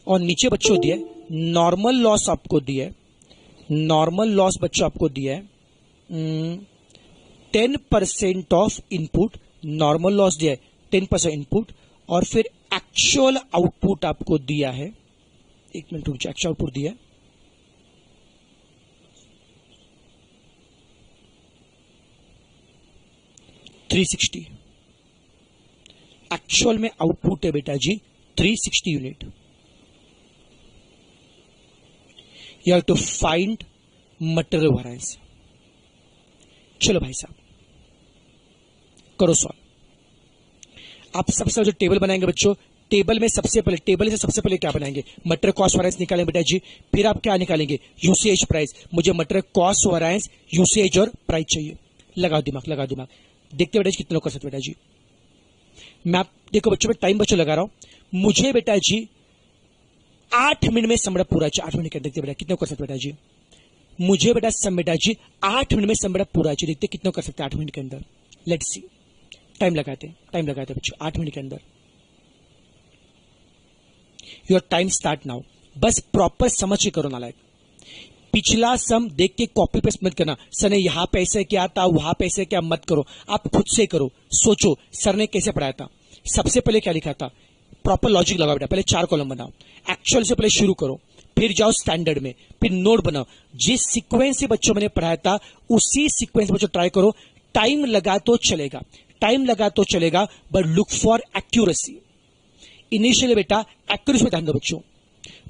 और नीचे बच्चों दिया है नॉर्मल लॉस, आपको दिया है नॉर्मल लॉस बच्चों आपको दिया है 10% ऑफ इनपुट, नॉर्मल लॉस दिया है 10% इनपुट और फिर एक्चुअल आउटपुट आपको दिया है, एक मिनट रुक जाओ, एक्चुअल आउटपुट दिया है 360, एक्चुअल में आउटपुट है बेटा जी 360 unit. You have to find material variance. चलो भाई साहब करो सॉल्व। आप सबसे जो टेबल बनाएंगे बच्चों, टेबल में सबसे पहले, टेबल से सबसे पहले क्या बनाएंगे, मटेरियल कॉस्ट वेरिएंस निकालेंगे बेटा जी। फिर आप क्या निकालेंगे, यूसेज प्राइस। मुझे मटेरियल कॉस्ट वेरिएंस, यूसेज और प्राइस चाहिए। लगाओ दिमाग, लगाओ दिमाग, देखते बेटा जी कितने लोग कर सकते बेटा जी। मैं आप देखो बच्चों, मैं टाइम बच्चों लगा रहा हूं। मुझे बेटा जी 8 मिनट में समड़ा पूरा चाहिए। 8 मिनट देखते बेटा कितने कर सकते बेटा जी। मुझे बेटा सम बेटा जी 8 मिनट में समड़ा पूरा चाहिए। देखते कितने कर सकते 8 मिनट के अंदर। लेट्स सी, टाइम लगाते बच्चों 8 मिनट के अंदर। Your time start now. बस प्रॉपर समझ के करो नालायक। पिछला सम देख के कॉपी पेस्ट मत करना, सर ने यहां पे ऐसे क्या था, वहां पे ऐसे क्या, मत करो। आप खुद से करो, सोचो सर ने कैसे पढ़ाया था, सबसे पहले क्या लिखा था, प्रॉपर लॉजिक लगाओ बेटा। पहले 4 कॉलम बनाओ, एक्चुअल से पहले शुरू करो, फिर जाओ स्टैंडर्ड में, फिर नोट बनाओ। जिस सीक्वेंस से बच्चों मैंने पढ़ाया था उसी सीक्वेंस बच्चों ट्राई करो। टाइम लगा तो चलेगा, टाइम लगा तो चलेगा, but look for accuracy. Initially बेटा एक्यूरेसी में ध्यान दो बच्चों।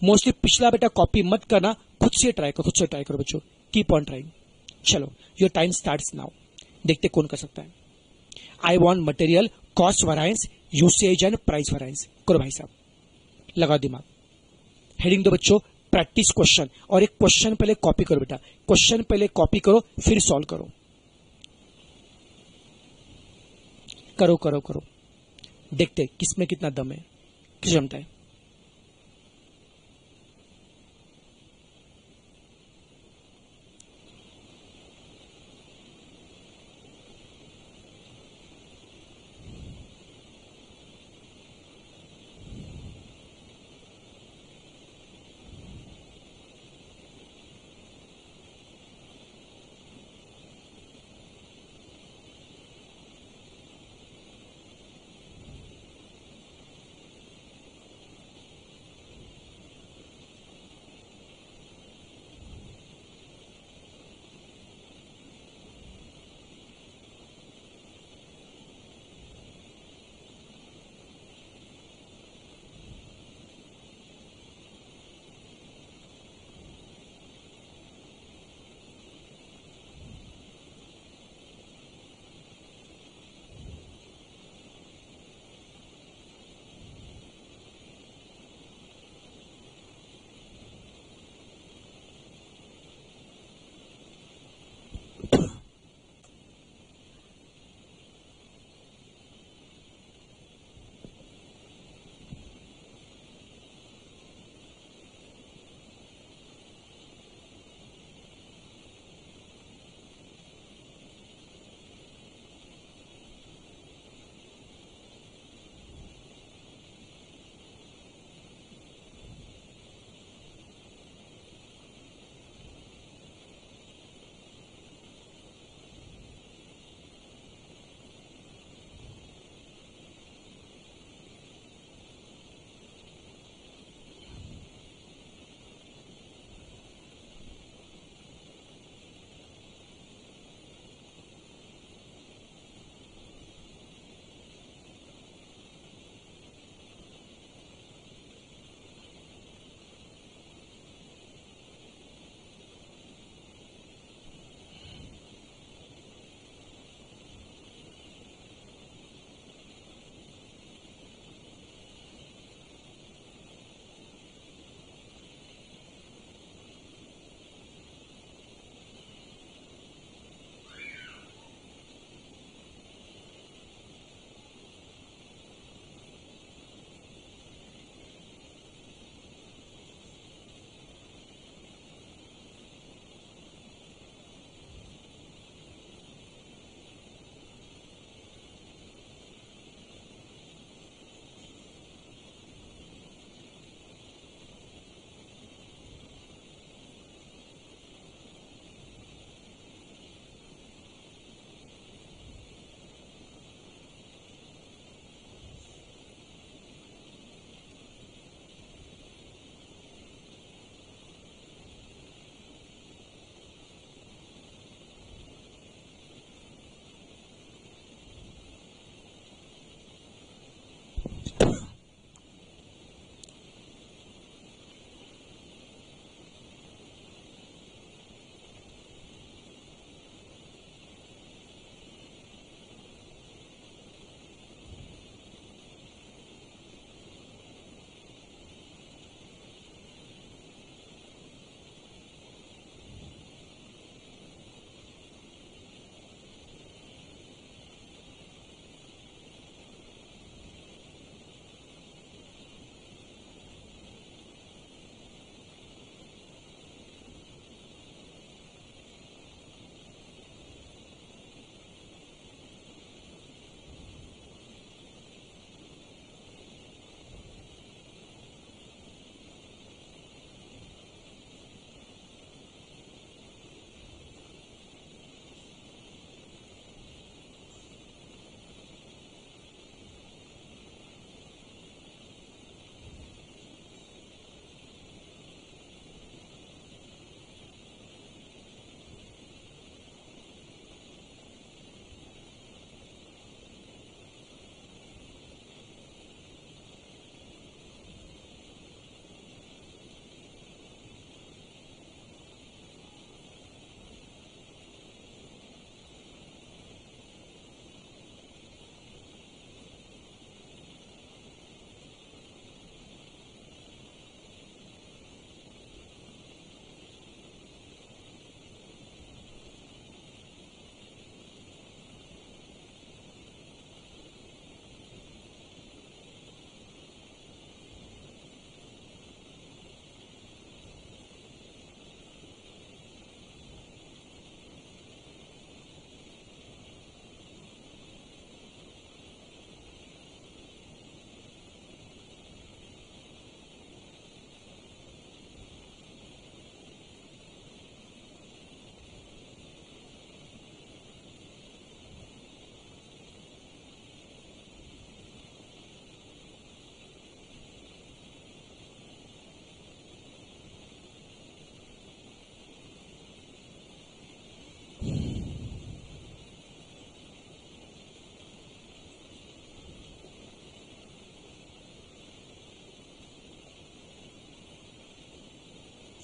मोस्टली पिछला बेटा कॉपी मत करना, खुद से ट्राई करो, खुद से ट्राई करो बच्चों। Keep on trying. चलो योर टाइम स्टार्ट्स नाउ। देखते कौन कर सकता है। I want material cost variance, usage and price variance. करो भाई साहब, लगाओ दिमाग। हेडिंग दो बच्चों, प्रैक्टिस क्वेश्चन। और एक क्वेश्चन पहले कॉपी करो बेटा, क्वेश्चन पहले कॉपी करो फिर सॉल्व करो। करो करो करो, देखते किसमें कितना दम है, किस क्षमता है।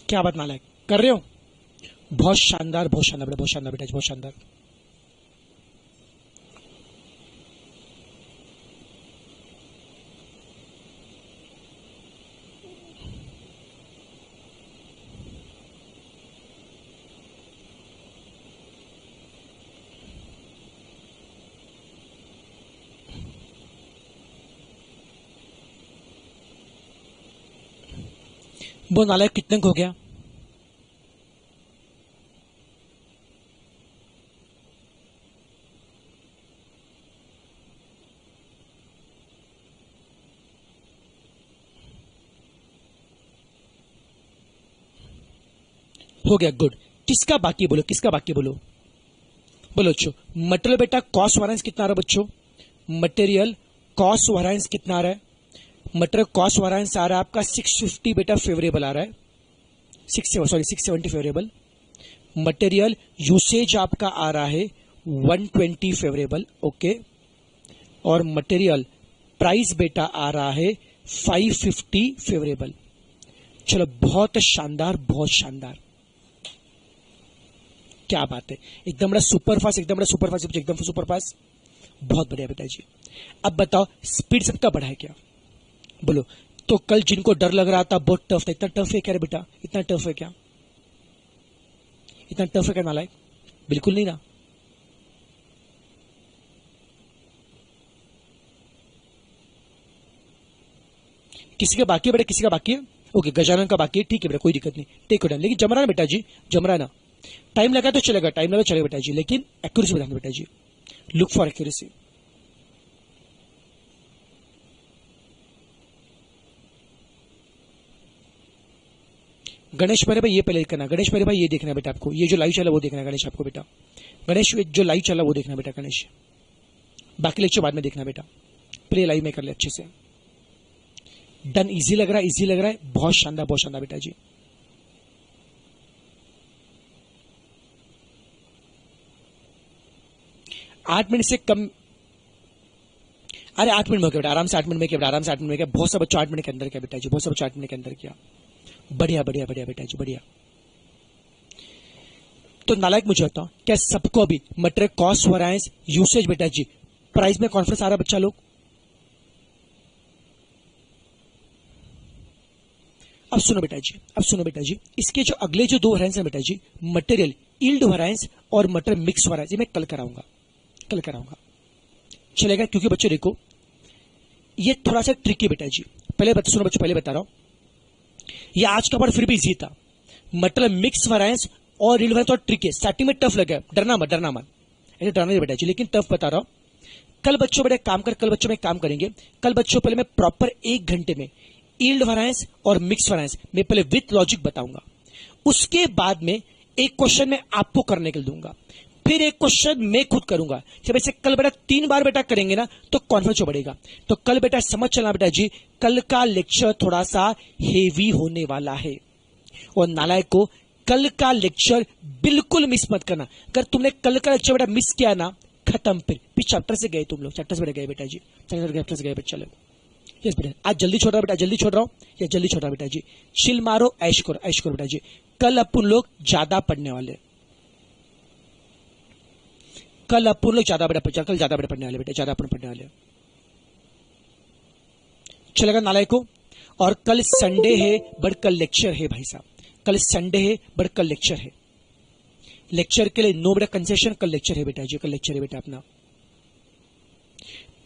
क्या बात नालायक कर रहे हो? बहुत शानदार, बहुत शानदार बेटा, बहुत शानदार बेटा, बहुत शानदार। वो नालायक कितने को हो गया? हो गया, गुड। किसका बाकी बोलो, किसका बाकी बोलो? बोलो बच्चों, मटेरियल बेटा कॉस्ट वेरिएंस कितना आ रहा है बच्चों? मटेरियल कॉस्ट वेरिएंस कितना आ रहा है? मटेरियल कॉस्ट वेरिएंस आ रहा है आपका 650 बेटा फेवरेबल आ रहा है, 670 फेवरेबल। मटेरियल यूसेज आपका आ रहा है 120 फेवरेबल, ओके। और मटेरियल प्राइस बेटा आ रहा है 550 फेवरेबल। चलो बहुत शानदार, बहुत शानदार, क्या बात है, एकदम बड़ा सुपर फास्ट, एकदम बड़ा सुपर फास्ट, एकदम सुपर फास्ट, बहुत बढ़िया बेटा जी। अब बताओ स्पीड सबका बढ़ा है क्या? बोलो। तो कल जिनको डर लग रहा था बहुत टफ था, इतना टफ है क्या रे बेटा? इतना टफ है क्या? इतना टफ है क्या नालायक? बिल्कुल नहीं ना। किसी का बाकी है बेटा? किसी का बाकी है? ओके, गजानन का बाकी है, ठीक है बेटा, कोई दिक्कत नहीं, टेक इट डन। लेकिन जम रहा ना बेटा जी, जम रहा ना। टाइम लगा तो चलेगा, टाइम लगा चलेगा बेटा जी, लेकिन एक्यूरेसी बताना बेटा जी, लुक फॉर एक्यूरेसी। गणेश मेरे भाई ये पहले करना, गणेश मेरे भाई ये देखना बेटा आपको, ये जो लाइव चला वो देखना है गणेश आपको बेटा, गणेश जो लाइव चला वो देखना बेटा गणेश, बाकी लेक्चर बाद में देखना बेटा, प्ले लाइव में कर ले अच्छे से। डन, इजी लग रहा है, इजी लग रहा है, बहुत शानदार बेटा जी। आठ मिनट से कम, अरे 8 मिनट में क्या बेटा, आराम से 8 मिनट में क्या बेटा, आराम से 8 मिनट में क्या, बहुत सा बच्चों 8 मिनट के अंदर क्या बेटा जी, बहुत सा बच्चों 8 मिनट के अंदर क्या, बढ़िया बढ़िया बढ़िया बेटा जी, बढ़िया। तो नालायक मुझे बताओ, क्या सबको अभी मटेरियल कॉस्ट वेरिएंस यूसेज बेटा जी प्राइस में कॉन्फ्रेंस आ रहा है बच्चा लोग? अब सुनो बेटा जी, अब सुनो बेटा जी, इसके जो अगले जो 2 वेरिएंस हैं बेटा जी, मटेरियल यील्ड वेरिएंस और मटेरियल मिक्स वेरिएंस, ये मैं कल कराऊंगा, कल कराऊंगा, चलेगा? क्योंकि बच्चों देखो ये थोड़ा सा ट्रिकी बेटा जी, पहले बता सुनो बच्चों, पहले बता रहा हूं, ये आज का पार्ट फिर भी इजी था। मतलब मिक्स वेरिएंस और यील्ड वेरिएंस और ट्रिकी, स्टार्टिंग में टफ लगा, डरना मत, डरना मत, ऐसे डरना नहीं बेटा जी, लेकिन टफ बता रहा हूं। कल बच्चों बेटा काम कर, कल बच्चों में काम करेंगे, कल बच्चों पहले मैं प्रॉपर 1 घंटे में यील्ड वेरिएंस और मिक्स वेरिएंस मैं पहले विथ लॉजिक बताऊंगा, उसके बाद में एक क्वेश्चन मैं आपको करने के लिए दूंगा, फिर एक क्वेश्चन मैं खुद करूंगा। जब ऐसे कल बेटा 3 बार बेटा करेंगे ना तो कॉन्फिडेंस बढ़ेगा। तो कल बेटा समझ चलना बेटा जी, कल का लेक्चर थोड़ा सा हेवी होने वाला है, और नालायक को कल का लेक्चर बिल्कुल मिस मत करना। अगर तुमने कल का लेक्चर बेटा मिस किया ना, खत्म, फिर चैप्टर से गए तुम लोग, चैप्टर से बेटा गए बेटा जी, चैप्टर से गए बेटा। चलो यस बेटा, आज जल्दी छोड़ रहा बेटा, जल्दी छोड़ रहा हूं या जल्दी छोड़ रहा बेटा जी, चिल मारो, ऐश करो बेटा जी। कल अपन लोग ज्यादा पढ़ने वाले, कल अपन लोग ज्यादा बेटा, कल ज्यादा बेटा पढ़ने वाले बेटा, ज्यादा अपन पढ़ने वाले, चलेगा नालायक को? और कल संडे है बट कल लेक्चर है भाई साहब, कल संडे है बट कल लेक्चर है, लेक्चर के लिए नो बेटा कंसेशन, कल लेक्चर है बेटा जी, कल लेक्चर है बेटा अपना।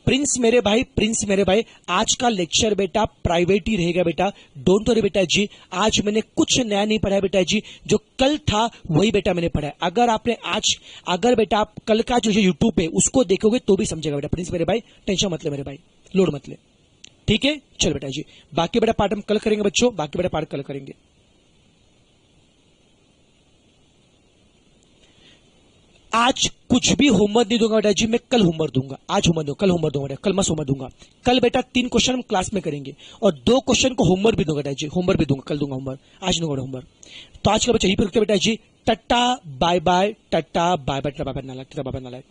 प्रिंस मेरे भाई, प्रिंस मेरे भाई, आज का लेक्चर बेटा प्राइवेट ही रहेगा बेटा, डोंट वरी बेटा जी। आज मैंने कुछ नया नहीं पढ़ाया बेटा जी, जो कल था वही बेटा मैंने पढ़ा है। अगर आपने आज, अगर बेटा आप कल का जो यूट्यूब पे उसको देखोगे तो भी समझेगा बेटा। प्रिंस मेरे भाई टेंशन मत ले मेरे भाई, लोड मत ले, ठीक है? चल बेटा जी, बाकी बेटा पार्ट हम कल करेंगे बच्चों, बाकी बेटा पार्ट कल करेंगे। आज कुछ भी होमवर्क नहीं दूंगा बेटा जी, मैं कल होमवर्क दूंगा, आज होमवर्क दूंगा, कल होमवर्क दूंगा, कल मत होमवर्क दूंगा। कल बेटा 3 क्वेश्चन हम क्लास में करेंगे और 2 क्वेश्चन को होमवर्क भी दूंगा बेटा जी, होमवर्क भी दूंगा, कल दूंगा होमवर्क, आज दूंगा होमवर्क। तो आज का बच्चा यही पर रुकते बेटा जी, tata bye bye, tata bye bye, tata bye नालायक, टट्टा बाय नालायक।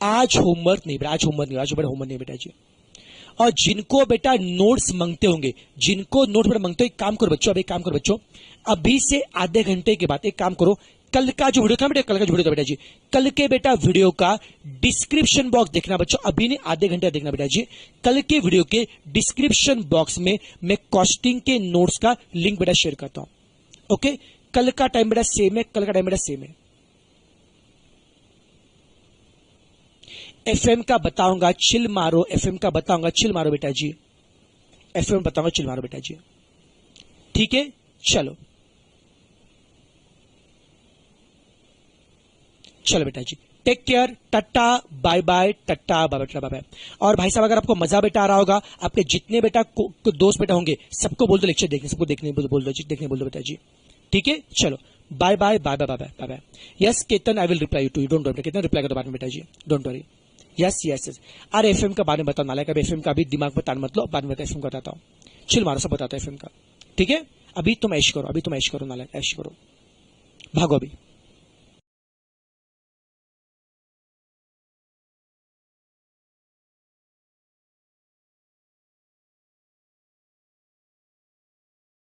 आज होमवर्क नहीं बेटा, आज होमवर्क नहीं, आज बेटा होमवर्क नहीं बेटा जी। और जिनको बेटा नोट्स मांगते होंगे, जिनको नोट्स बेटा मांगते हो, एक काम करो बच्चों, अब एक काम करो बच्चों, अभी से आधे घंटे के बाद एक काम करो, कल का जो वीडियो था बेटा, कल का जो वीडियो था बेटा जी, कल के बेटा वीडियो का डिस्क्रिप्शन बॉक्स देखना बच्चों, अभी नहीं आधे घंटे देखना बेटा जी। कल के वीडियो के डिस्क्रिप्शन बॉक्स में मैं कॉस्टिंग के नोट्स का लिंक बेटा शेयर करता हूं। ओके, कल का टाइम बेटा सेम है, कल का टाइम बेटा सेम है। एफएम का बताऊंगा, चिल मारो, एफएम का बताऊंगा, चिल मारो बेटा जी, एफएम बताऊंगा, चिल मारो बेटा जी। ठीक है, चलो चलो बेटा जी, take care, tata bye bye, tata bye bye. और भाई साहब अगर आपको मजा बेटा आ रहा होगा, आपके जितने बेटा दोस्त बेटा होंगे सबको बोल दो लेक्चर देखने, सबको देखने बोल दो जी, देखने बोल दो बेटा जी। ठीक है, चलो bye bye bye bye bye bye bye. Yes Ketan, I will reply you too, you don't worry, Ketan reply कर दो बाद में बेटा जी, don't worry. Yes yes yes. अरे एफएम का बारे में बताओ नालायक, अभी एफएम का अभी दिमाग में तान मत लो, बाद में एफएम का बताता हूँ, चिल मारो, सब बताता है एफएम का। ठीक है, अभी तुम ऐश करो, अभी तुम ऐश करो नालायक, ऐश करो, भागो अभी।